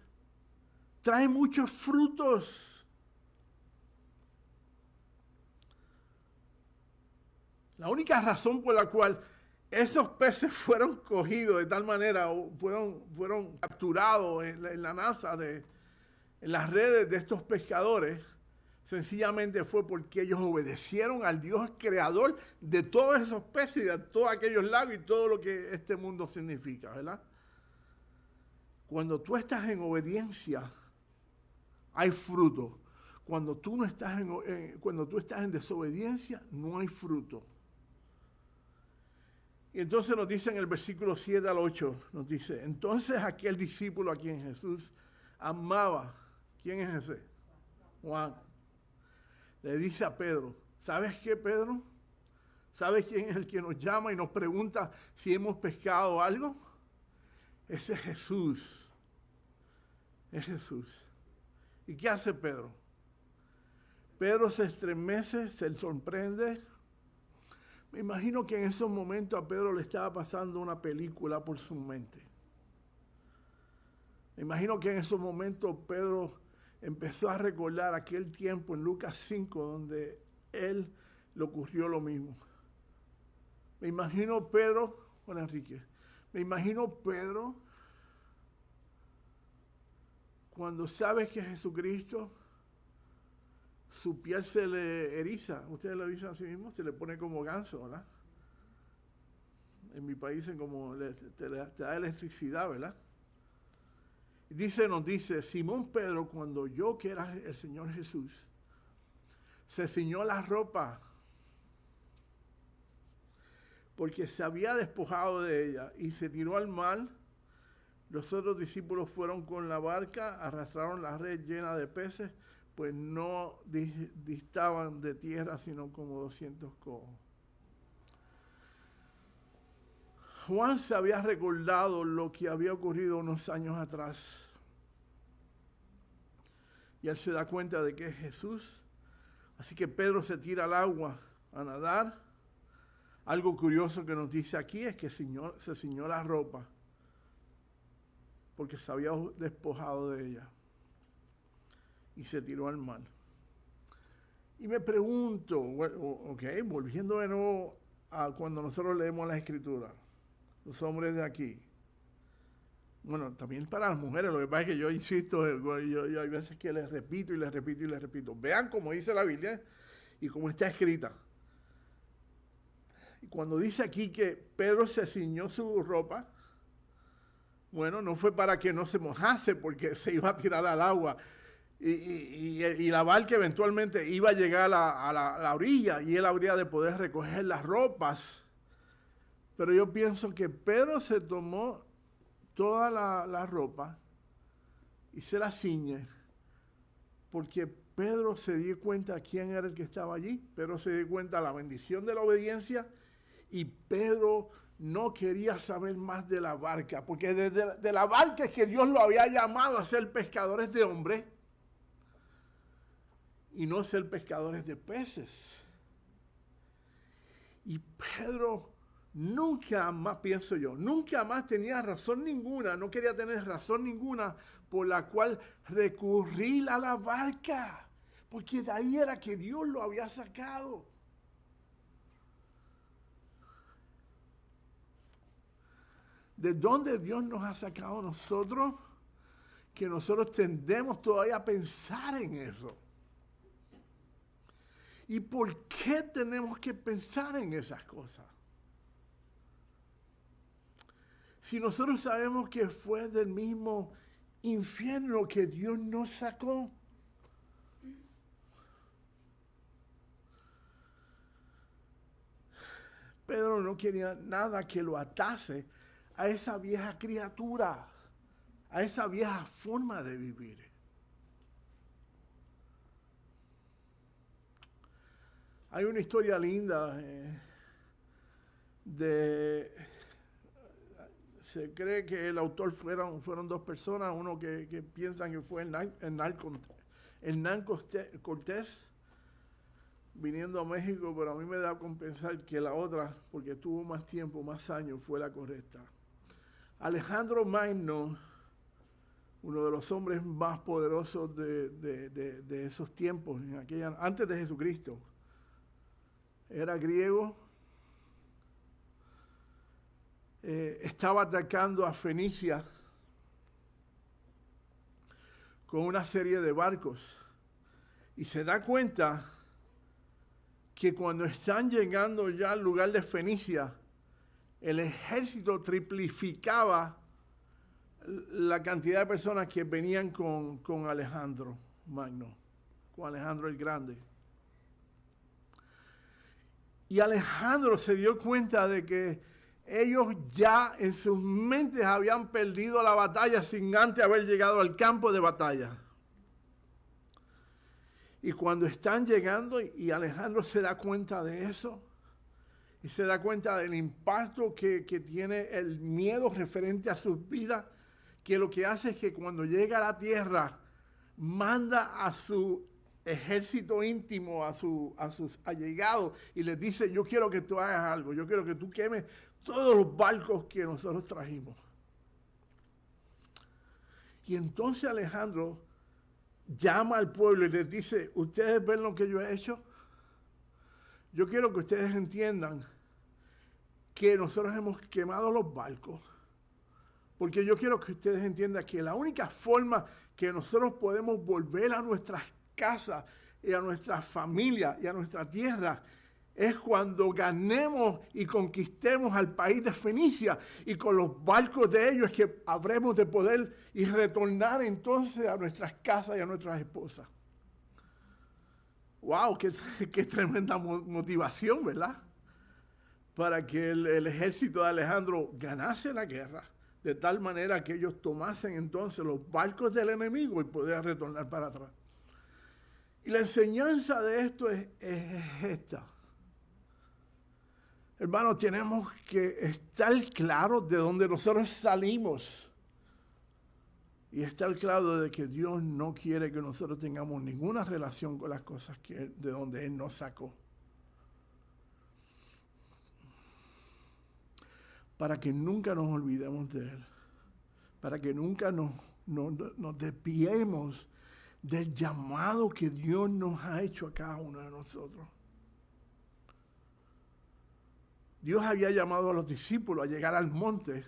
Trae muchos frutos. La única razón por la cual esos peces fueron cogidos de tal manera, o fueron capturados en la NASA, en las redes de estos pescadores, sencillamente fue porque ellos obedecieron al Dios creador de todos esos peces y de todos aquellos lagos y todo lo que este mundo significa, ¿verdad? Cuando tú estás en obediencia, hay fruto. Cuando tú estás en desobediencia, no hay fruto. Y entonces nos dice en el versículo 7 al 8, nos dice, entonces aquel discípulo a quien Jesús amaba, ¿quién es ese? Juan. Le dice a Pedro, ¿sabes qué, Pedro? ¿Sabes quién es el que nos llama y nos pregunta si hemos pescado algo? Ese es Jesús. Es Jesús. ¿Y qué hace Pedro? Pedro se estremece, se sorprende. Me imagino que en esos momentos a Pedro le estaba pasando una película por su mente. Me imagino que en esos momentos Pedro empezó a recordar aquel tiempo en Lucas 5 donde él le ocurrió lo mismo. Me imagino Pedro, Juan Enrique, me imagino Pedro cuando sabe que Jesucristo, su piel se le eriza. Ustedes lo dicen así mismo, se le pone como ganso, ¿verdad? En mi país te da electricidad, ¿verdad? Nos dice, Simón Pedro, cuando oyó que era el Señor Jesús, se ciñó la ropa porque se había despojado de ella y se tiró al mar. Los otros discípulos fueron con la barca, arrastraron la red llena de peces, pues no distaban de tierra, sino como 200 codos. Juan se había recordado lo que había ocurrido unos años atrás. Y él se da cuenta de que es Jesús. Así que Pedro se tira al agua a nadar. Algo curioso que nos dice aquí es que se ciñó la ropa porque se había despojado de ella y se tiró al mar. Y me pregunto, volviendo de nuevo a cuando nosotros leemos la Escritura, los hombres de aquí, bueno, también para las mujeres, lo que pasa es que yo insisto, yo hay veces que les repito y les repito y les repito. Vean cómo dice la Biblia y cómo está escrita. Y cuando dice aquí que Pedro se ciñó su ropa, bueno, no fue para que no se mojase porque se iba a tirar al agua. Y la barca eventualmente iba a llegar a la orilla y él habría de poder recoger las ropas. Pero yo pienso que Pedro se tomó toda la ropa y se la ciñe porque Pedro se dio cuenta quién era el que estaba allí. Pedro se dio cuenta de la bendición de la obediencia y Pedro no quería saber más de la barca, porque de la barca es que Dios lo había llamado a ser pescadores de hombres y no ser pescadores de peces. Y Pedro nunca más, pienso yo, nunca más tenía razón ninguna, no quería tener razón ninguna por la cual recurrir a la barca, porque de ahí era que Dios lo había sacado. ¿De dónde Dios nos ha sacado a nosotros? Que nosotros tendemos todavía a pensar en eso. ¿Y por qué tenemos que pensar en esas cosas? Si nosotros sabemos que fue del mismo infierno que Dios nos sacó. Pedro no quería nada que lo atase a esa vieja criatura, a esa vieja forma de vivir. Hay una historia linda se cree que el autor fueron dos personas, uno que piensan que fue Hernán Cortés, viniendo a México, pero a mí me da con pensar que la otra, porque tuvo más tiempo, más años, fue la correcta. Alejandro Magno, uno de los hombres más poderosos de esos tiempos, antes de Jesucristo, era griego, estaba atacando a Fenicia con una serie de barcos y se da cuenta que cuando están llegando ya al lugar de Fenicia, el ejército triplificaba la cantidad de personas que venían con Alejandro Magno, con Alejandro el Grande. Y Alejandro se dio cuenta de que ellos ya en sus mentes habían perdido la batalla sin antes haber llegado al campo de batalla. Y cuando están llegando y Alejandro se da cuenta de eso y se da cuenta del impacto que tiene el miedo referente a sus vidas, que lo que hace es que cuando llega a la tierra manda a su ejército íntimo, a sus allegados y les dice: yo quiero que tú hagas algo, yo quiero que tú quemes todos los barcos que nosotros trajimos. Y entonces Alejandro llama al pueblo y les dice: ¿ustedes ven lo que yo he hecho? Yo quiero que ustedes entiendan que nosotros hemos quemado los barcos, porque yo quiero que ustedes entiendan que la única forma que nosotros podemos volver a nuestras casas y a nuestra familia y a nuestra tierra es cuando ganemos y conquistemos al país de Fenicia, y con los barcos de ellos es que habremos de poder y retornar entonces a nuestras casas y a nuestras esposas. ¡Wow! ¡Qué tremenda motivación!, ¿verdad? Para que el ejército de Alejandro ganase la guerra, de tal manera que ellos tomasen entonces los barcos del enemigo y pudieran retornar para atrás. Y la enseñanza de esto es esta. Hermanos, tenemos que estar claros de dónde nosotros salimos y estar claros de que Dios no quiere que nosotros tengamos ninguna relación con las cosas de donde Él nos sacó. Para que nunca nos olvidemos de Él, para que nunca nos desviemos del llamado que Dios nos ha hecho a cada uno de nosotros. Dios había llamado a los discípulos a llegar al monte,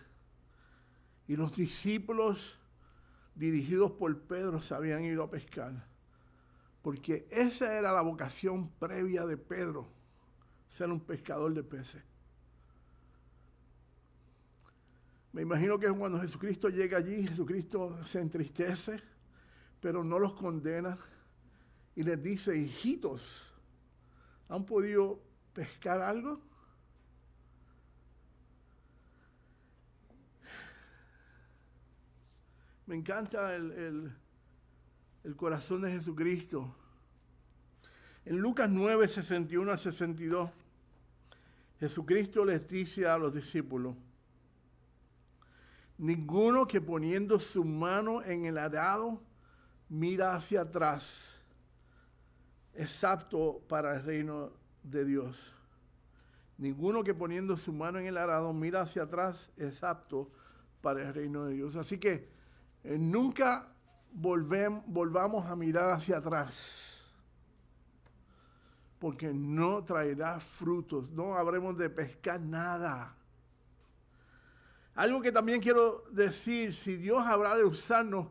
y los discípulos, dirigidos por Pedro, se habían ido a pescar, porque esa era la vocación previa de Pedro, ser un pescador de peces. Me imagino que cuando Jesucristo llega allí, Jesucristo se entristece, pero no los condena, y les dice: hijitos, ¿han podido pescar algo? Me encanta el corazón de Jesucristo. En Lucas 9, 61 a 62, Jesucristo les dice a los discípulos: ninguno que poniendo su mano en el arado mira hacia atrás es apto para el reino de Dios. Ninguno que poniendo su mano en el arado mira hacia atrás es apto para el reino de Dios. Así que nunca volvamos a mirar hacia atrás, porque no traerá frutos, no habremos de pescar nada. Algo que también quiero decir: si Dios habrá de usarnos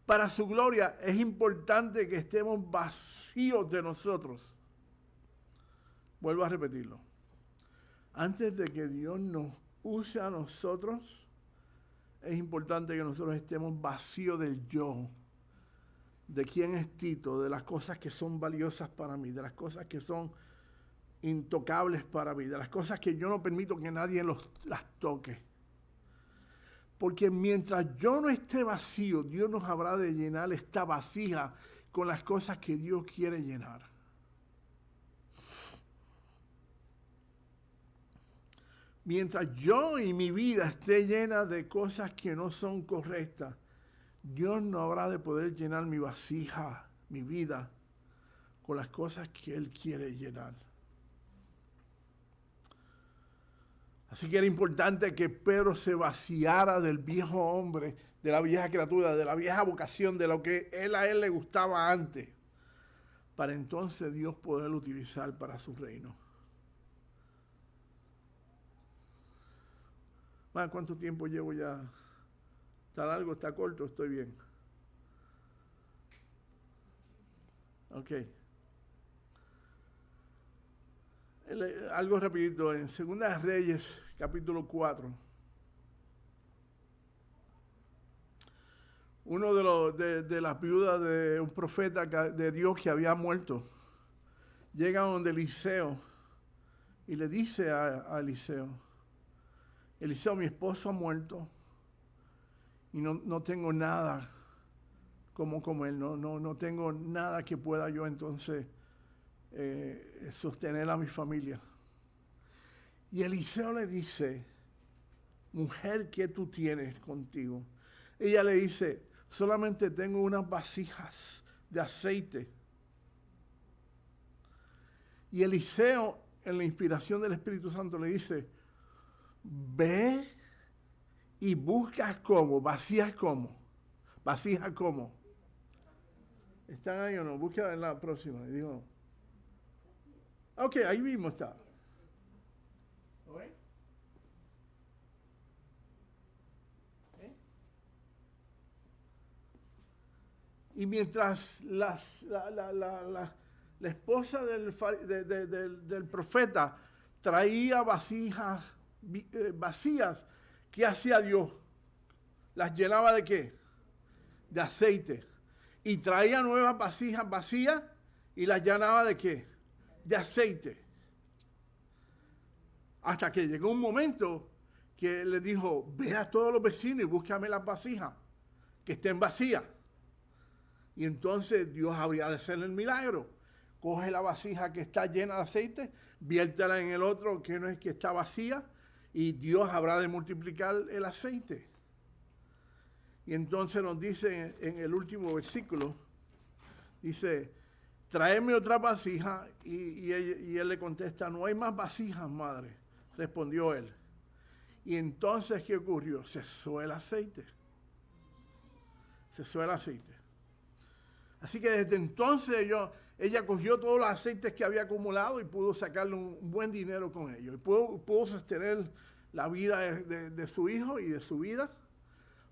para su gloria, es importante que estemos vacíos de nosotros. Vuelvo a repetirlo. Antes de que Dios nos use a nosotros, es importante que nosotros estemos vacíos del yo, de quién es Tito, de las cosas que son valiosas para mí, de las cosas que son intocables para mí, de las cosas que yo no permito que nadie las toque. Porque mientras yo no esté vacío, Dios nos habrá de llenar esta vasija con las cosas que Dios quiere llenar. Mientras yo y mi vida esté llena de cosas que no son correctas, Dios no habrá de poder llenar mi vasija, mi vida, con las cosas que Él quiere llenar. Así que era importante que Pedro se vaciara del viejo hombre, de la vieja criatura, de la vieja vocación, de lo que a él le gustaba antes, para entonces Dios poderlo utilizar para su reino. Bueno, ¿cuánto tiempo llevo ya? ¿Está largo, está corto? Estoy bien. Ok. Algo rapidito, en 2 Reyes, capítulo 4. Uno de las viudas de un profeta de Dios que había muerto, llega donde Eliseo y le dice a Eliseo, Eliseo, mi esposo ha muerto y no tengo nada como comer, no tengo nada que pueda yo entonces sostener a mi familia. Y Eliseo le dice, mujer, ¿qué tú tienes contigo? Ella le dice, solamente tengo unas vasijas de aceite. Y Eliseo, en la inspiración del Espíritu Santo, le dice, ve y buscas cómo, vasijas cómo. ¿Están ahí o no? Búsquela en la próxima. Y digo, ok, ahí mismo está. ¿Okay? Y mientras la esposa del profeta traía vasijas vacías, ¿qué hacía Dios? ¿Las llenaba de qué? De aceite. Y traía nuevas vasijas vacías y las llenaba de qué? De aceite. Hasta que llegó un momento que le dijo, ve a todos los vecinos y búscame las vasijas que estén vacías. Y entonces Dios habría de hacer el milagro. Coge la vasija que está llena de aceite, viértela en el otro que no es que está vacía, y Dios habrá de multiplicar el aceite. Y entonces nos dice en el último versículo, dice, tráeme otra vasija, y él le contesta, no hay más vasijas, madre, respondió él. Y entonces, ¿qué ocurrió? Cesó el aceite. Así que desde entonces ella cogió todos los aceites que había acumulado y pudo sacarle un buen dinero con ellos. Y pudo sostener la vida de su hijo y de su vida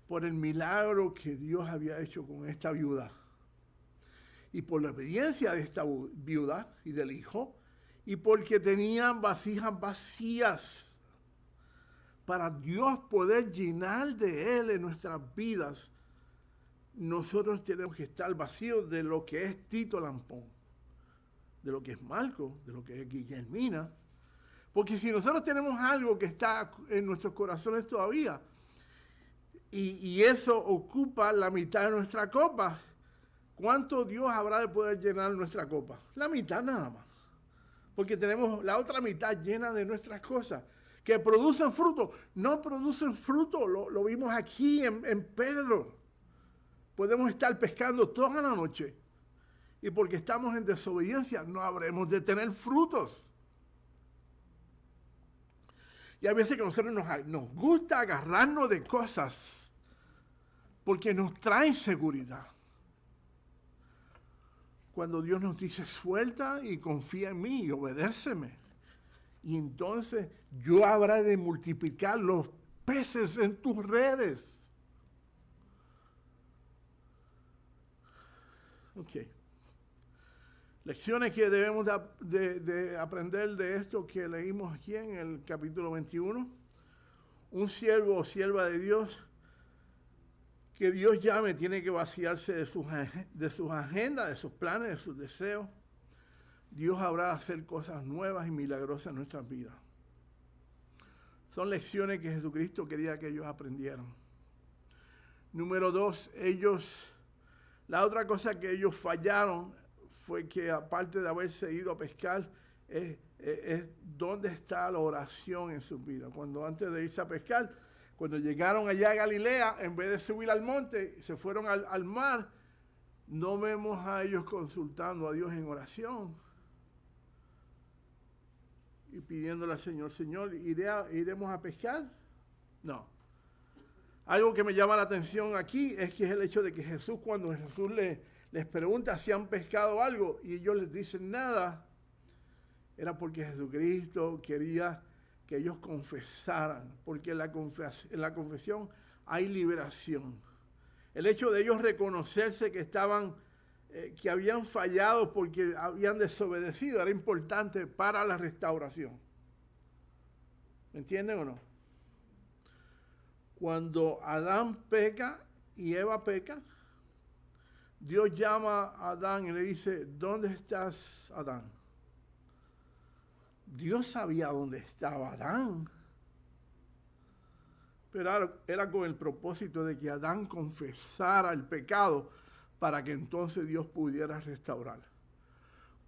por el milagro que Dios había hecho con esta viuda. Y por la obediencia de esta viuda y del hijo, y porque tenían vasijas vacías para Dios poder llenar de Él en nuestras vidas. Nosotros tenemos que estar vacíos de lo que es Tito Lampón, de lo que es Marco, de lo que es Guillermina. Porque si nosotros tenemos algo que está en nuestros corazones todavía, y eso ocupa la mitad de nuestra copa, ¿cuánto Dios habrá de poder llenar nuestra copa? La mitad nada más. Porque tenemos la otra mitad llena de nuestras cosas que producen fruto. No producen fruto, lo vimos aquí en Pedro. Podemos estar pescando toda la noche y porque estamos en desobediencia no habremos de tener frutos. Y a veces que a nosotros nos gusta agarrarnos de cosas porque nos traen seguridad. Cuando Dios nos dice suelta y confía en mí y obedéceme. Y entonces yo habré de multiplicar los peces en tus redes. Ok. Lecciones que debemos de aprender de esto que leímos aquí en el capítulo 21. Un siervo o sierva de Dios que Dios llame tiene que vaciarse de sus agendas, de sus planes, de sus deseos. Dios habrá de hacer cosas nuevas y milagrosas en nuestras vidas. Son lecciones que Jesucristo quería que ellos aprendieran. Número 2, la otra cosa que ellos fallaron fue que aparte de haberse ido a pescar, es dónde está la oración en sus vidas. Cuando antes de irse a pescar, cuando llegaron allá a Galilea, en vez de subir al monte, se fueron al mar, no vemos a ellos consultando a Dios en oración y pidiéndole al Señor, Señor, ¿iremos a pescar? No. Algo que me llama la atención aquí es que es el hecho de que Jesús, cuando Jesús les pregunta si han pescado algo y ellos les dicen nada, era porque Jesucristo quería que ellos confesaran, porque en la confesión hay liberación. El hecho de ellos reconocerse que que habían fallado porque habían desobedecido era importante para la restauración. ¿Me entienden o no? Cuando Adán peca y Eva peca, Dios llama a Adán y le dice, ¿dónde estás, Adán? Dios sabía dónde estaba Adán, pero era con el propósito de que Adán confesara el pecado para que entonces Dios pudiera restaurar.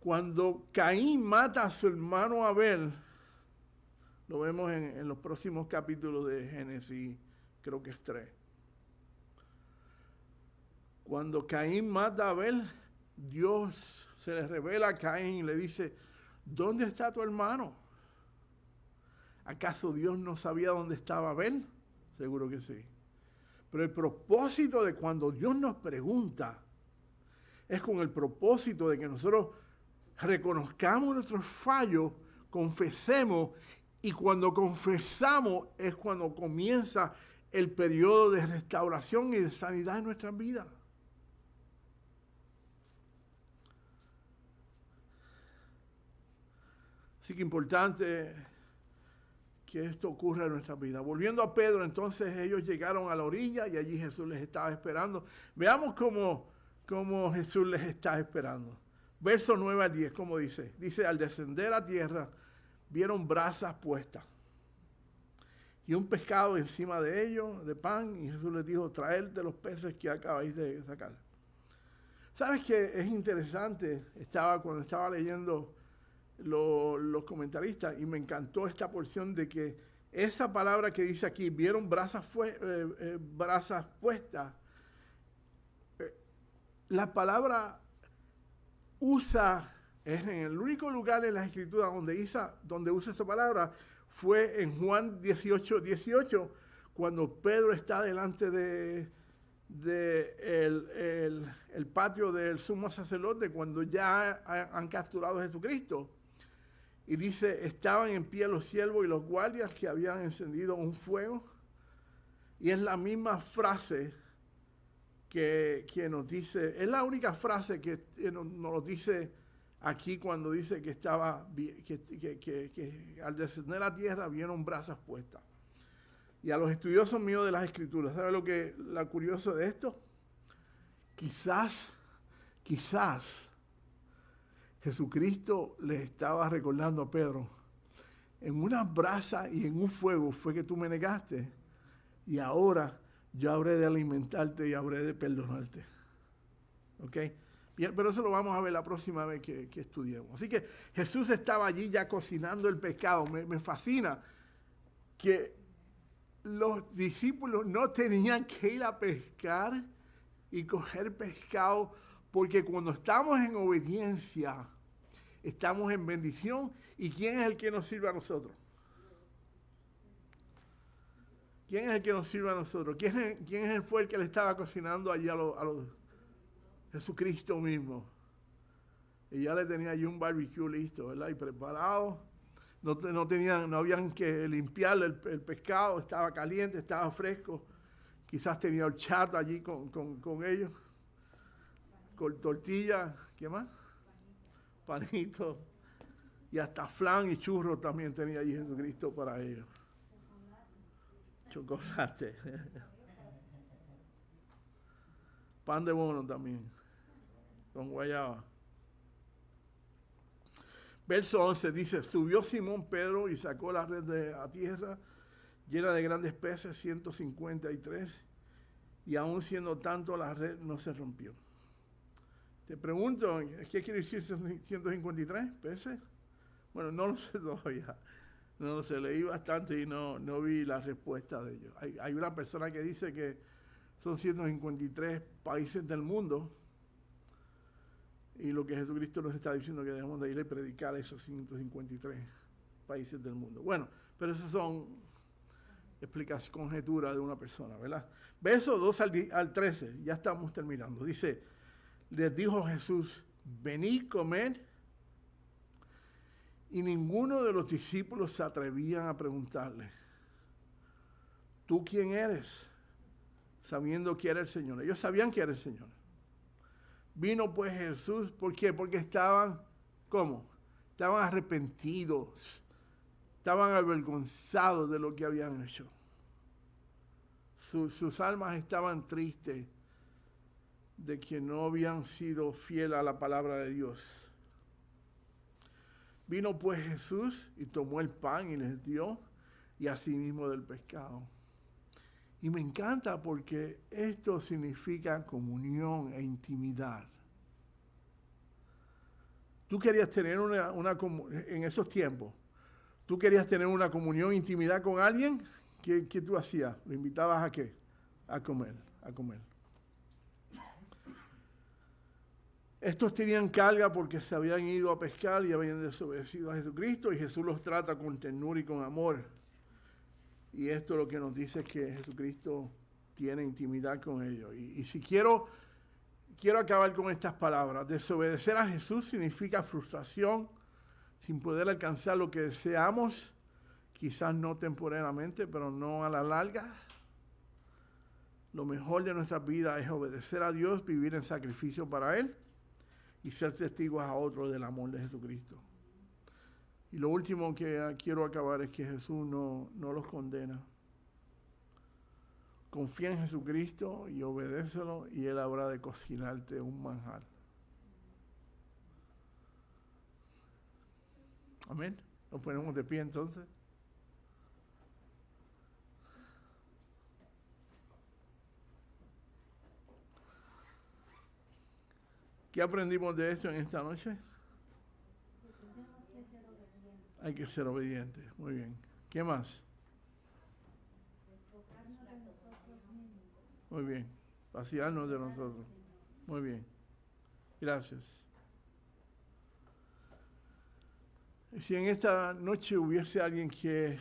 Cuando Caín mata a su hermano Abel, lo vemos en los próximos capítulos de Génesis, creo que es 3. Cuando Caín mata a Abel, Dios se le revela a Caín y le dice, ¿dónde está tu hermano? ¿Acaso Dios no sabía dónde estaba Abel? Seguro que sí. Pero el propósito de cuando Dios nos pregunta es con el propósito de que nosotros reconozcamos nuestros fallos, confesemos, y cuando confesamos es cuando comienza el periodo de restauración y de sanidad en nuestras vidas. Así que importante que esto ocurra en nuestra vida. Volviendo a Pedro, entonces ellos llegaron a la orilla y allí Jesús les estaba esperando. Veamos cómo Jesús les está esperando. Verso 9 al 10, como dice. Dice, al descender a tierra, vieron brasas puestas y un pescado encima de ellos, de pan, y Jesús les dijo, traed de los peces que acabáis de sacar. ¿Sabes qué? Es interesante, cuando estaba leyendo los comentaristas, y me encantó esta porción de que esa palabra que dice aquí, vieron brasas puestas, la palabra es en el único lugar en las Escrituras donde usa esa palabra, fue en Juan 18, cuando Pedro está delante el patio del sumo sacerdote, cuando ya han capturado a Jesucristo. Y dice, estaban en pie los siervos y los guardias que habían encendido un fuego. Y es la misma frase que nos dice, es la única frase que nos dice aquí cuando dice que al descender a tierra vieron brasas puestas. Y a los estudiosos míos de las Escrituras, ¿sabe lo curioso de esto? Quizás Jesucristo les estaba recordando a Pedro, en una brasa y en un fuego fue que tú me negaste, y ahora yo habré de alimentarte y habré de perdonarte. ¿Ok? Bien, pero eso lo vamos a ver la próxima vez que estudiemos. Así que Jesús estaba allí ya cocinando el pescado. Me fascina que los discípulos no tenían que ir a pescar y coger pescado, porque cuando estamos en obediencia, estamos en bendición. ¿Y quién es el que nos sirve a nosotros? ¿Quién es el que nos sirve a nosotros? ¿Quién fue el que le estaba cocinando allí a los Jesucristo mismo? Y ya le tenía allí un barbecue listo, ¿verdad? Y preparado. No habían que limpiar el pescado, estaba caliente, estaba fresco. Quizás tenía horchata allí con ellos. Con tortilla, ¿qué más? Panito. Y hasta flan y churros también tenía allí Jesucristo para ellos. Chocolate. Pan de bono también, con guayaba. Verso 11 dice, subió Simón Pedro y sacó la red a tierra, llena de grandes peces, 153, y aún siendo tanto la red no se rompió. Te pregunto, ¿qué quiere decir 153 peces? Bueno, no lo sé todavía. No lo sé, leí bastante y no vi la respuesta de ellos. Hay una persona que dice que son 153 países del mundo y lo que Jesucristo nos está diciendo que debemos de ir a predicar a esos 153 países del mundo. Bueno, pero esas son explicaciones, conjeturas de una persona, ¿verdad? Verso 2 al 13, ya estamos terminando. Dice, les dijo Jesús, venid, comed. Y ninguno de los discípulos se atrevían a preguntarle, ¿tú quién eres? Sabiendo que era el Señor. Ellos sabían que era el Señor. Vino pues Jesús, ¿por qué? Porque estaban, ¿cómo? Estaban arrepentidos, estaban avergonzados de lo que habían hecho. Sus almas estaban tristes de que no habían sido fieles a la palabra de Dios. Vino pues Jesús y tomó el pan y les dio, y asimismo del pescado. Y me encanta porque esto significa comunión e intimidad. Tú querías tener en esos tiempos, tú querías tener una comunión e intimidad con alguien, ¿qué tú hacías? ¿Lo invitabas a qué? A comer. Estos tenían carga porque se habían ido a pescar y habían desobedecido a Jesucristo, y Jesús los trata con ternura y con amor. Y esto lo que nos dice es que Jesucristo tiene intimidad con ellos. Y si quiero acabar con estas palabras. Desobedecer a Jesús significa frustración, sin poder alcanzar lo que deseamos, quizás no temporalmente, pero no a la larga. Lo mejor de nuestra vida es obedecer a Dios, vivir en sacrificio para Él y ser testigos a otros del amor de Jesucristo. Y lo último que quiero acabar es que Jesús no los condena. Confía en Jesucristo y obedécelo, y Él habrá de cocinarte un manjar. Amén. Nos ponemos de pie entonces. ¿Qué aprendimos de esto en esta noche? Hay que ser obedientes. Muy bien. ¿Qué más? Muy bien. Vaciarnos de nosotros. Muy bien. Gracias. Si en esta noche hubiese alguien que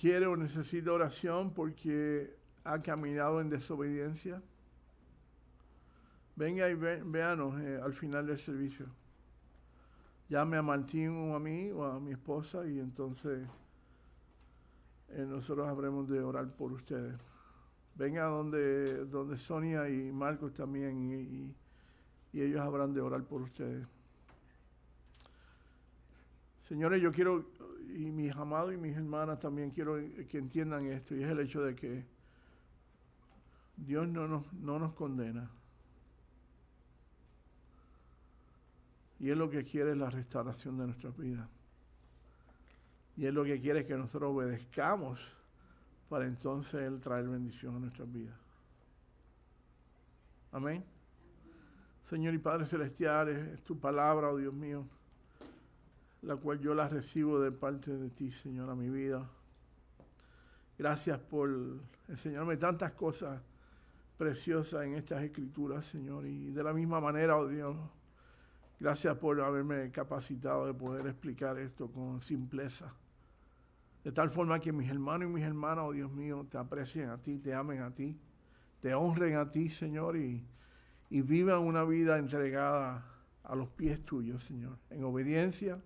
quiere o necesita oración porque ha caminado en desobediencia, venga y véanos al final del servicio. Llame a Martín o a mí o a mi esposa, y entonces nosotros habremos de orar por ustedes. Venga donde Sonia y Marcos también, y ellos habrán de orar por ustedes. Señores, yo quiero, y mis amados y mis hermanas también quiero que entiendan esto, y es el hecho de que Dios no nos condena. Y Él lo que quiere es la restauración de nuestras vidas. Y Él lo que quiere es que nosotros obedezcamos para entonces Él traer bendición a nuestras vidas. Amén. Señor y Padre Celestial, es tu palabra, oh Dios mío, la cual yo la recibo de parte de ti, Señor, a mi vida. Gracias por enseñarme tantas cosas preciosas en estas escrituras, Señor. Y de la misma manera, oh Dios, gracias por haberme capacitado de poder explicar esto con simpleza. De tal forma que mis hermanos y mis hermanas, oh Dios mío, te aprecien a ti, te amen a ti, te honren a ti, Señor, y vivan una vida entregada a los pies tuyos, Señor, en obediencia,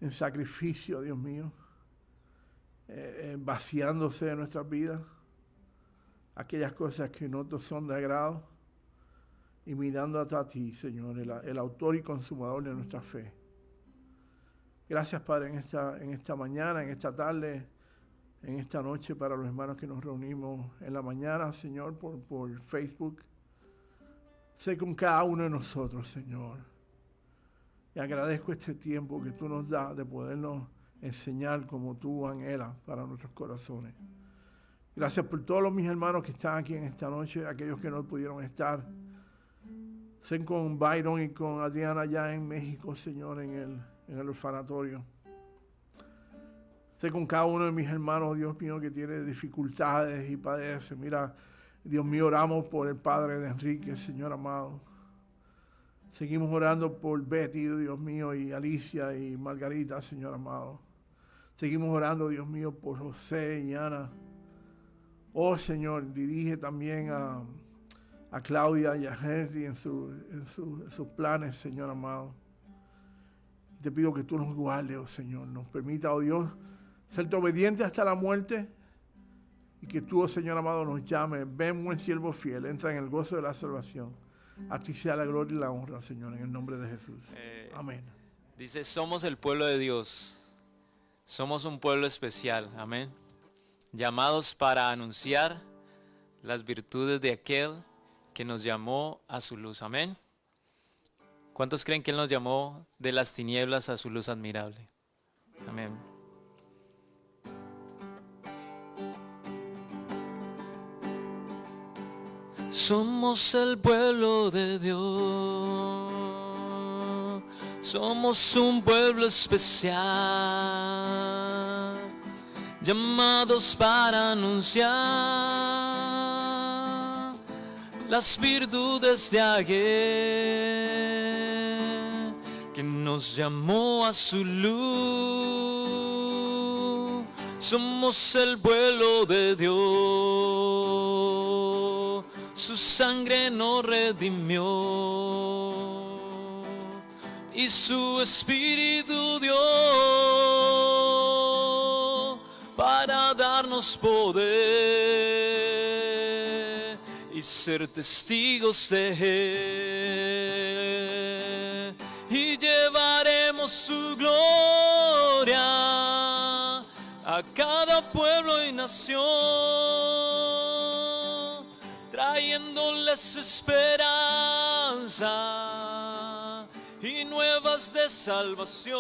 en sacrificio, Dios mío, vaciándose de nuestras vidas, aquellas cosas que no te son de agrado, y mirando a ti, Señor, el autor y consumador de nuestra fe. Gracias, Padre, en esta mañana, en esta tarde, en esta noche, para los hermanos que nos reunimos en la mañana, Señor, por Facebook. Sé con cada uno de nosotros, Señor. Y agradezco este tiempo que tú nos das de podernos enseñar como tú anhelas para nuestros corazones. Gracias por todos los mis hermanos que están aquí en esta noche, aquellos que no pudieron estar. Sé con Byron y con Adriana allá en México, Señor, en el orfanatorio. Sé con cada uno de mis hermanos, Dios mío, que tiene dificultades y padece. Mira, Dios mío, oramos por el padre de Enrique, Señor amado. Seguimos orando por Betty, Dios mío, y Alicia y Margarita, Señor amado. Seguimos orando, Dios mío, por José y Ana. Oh, Señor, dirige también a Claudia y a Henry en sus planes, Señor amado. Te pido que tú nos guardes, oh Señor. Nos permita, oh Dios, serte obediente hasta la muerte. Y que tú, oh Señor amado, nos llames. Ven, buen siervo fiel. Entra en el gozo de la salvación. A ti sea la gloria y la honra, Señor, en el nombre de Jesús. Amén. Dice, somos el pueblo de Dios. Somos un pueblo especial. Amén. Llamados para anunciar las virtudes de aquel que nos llamó a su luz. Amén. ¿Cuántos creen que Él nos llamó de las tinieblas a su luz admirable? Amén. Somos el pueblo de Dios. Somos un pueblo especial, llamados para anunciar las virtudes de aquel que nos llamó a su luz. Somos el pueblo de Dios, su sangre nos redimió y su espíritu dio para darnos poder y ser testigos de Él, y llevaremos su gloria a cada pueblo y nación, trayéndoles esperanza y nuevas de salvación.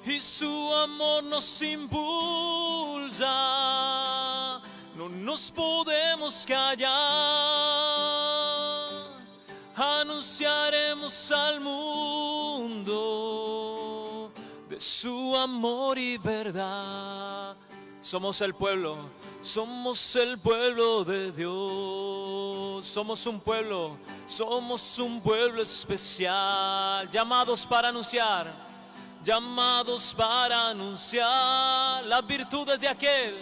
Y su amor nos impulsa, no nos podemos callar. Anunciaremos al mundo de su amor y verdad. Somos el pueblo de Dios. Somos un pueblo especial, llamados para anunciar las virtudes de aquel,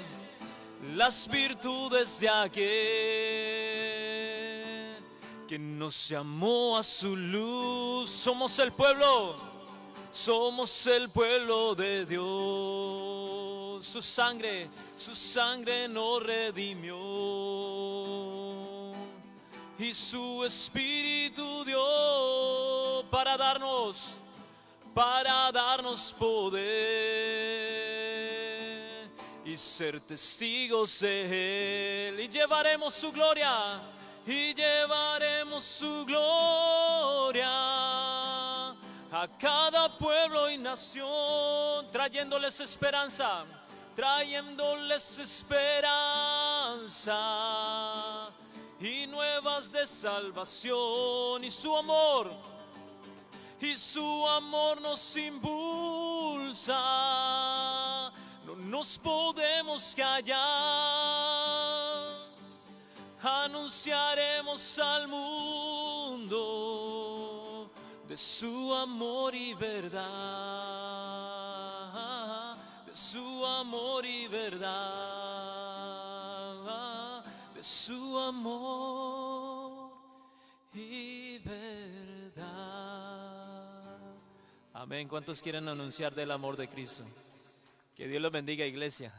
que nos llamó a su luz. Somos el pueblo de Dios. Su sangre nos redimió y su espíritu dio para darnos poder y ser testigos de Él. Y llevaremos su gloria a cada pueblo y nación, trayéndoles esperanza y nuevas de salvación. Y su amor nos impulsa, no nos podemos callar. Anunciaremos al mundo de su amor y verdad, de su amor y verdad, de su amor y verdad. Amén. ¿Cuántos quieren anunciar del amor de Cristo? Que Dios los bendiga, iglesia.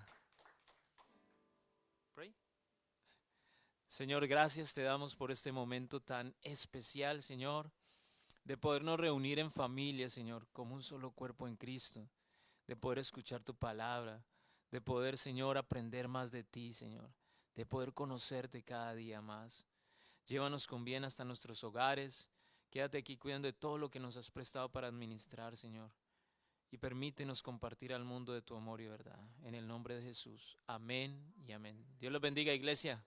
Señor, gracias te damos por este momento tan especial, Señor, de podernos reunir en familia, Señor, como un solo cuerpo en Cristo, de poder escuchar tu palabra, de poder, Señor, aprender más de ti, Señor, de poder conocerte cada día más. Llévanos con bien hasta nuestros hogares, Quédate aquí cuidando de todo lo que nos has prestado para administrar, Señor. Y permítenos compartir al mundo de tu amor y verdad. En el nombre de Jesús. Amén y amén. Dios los bendiga, iglesia.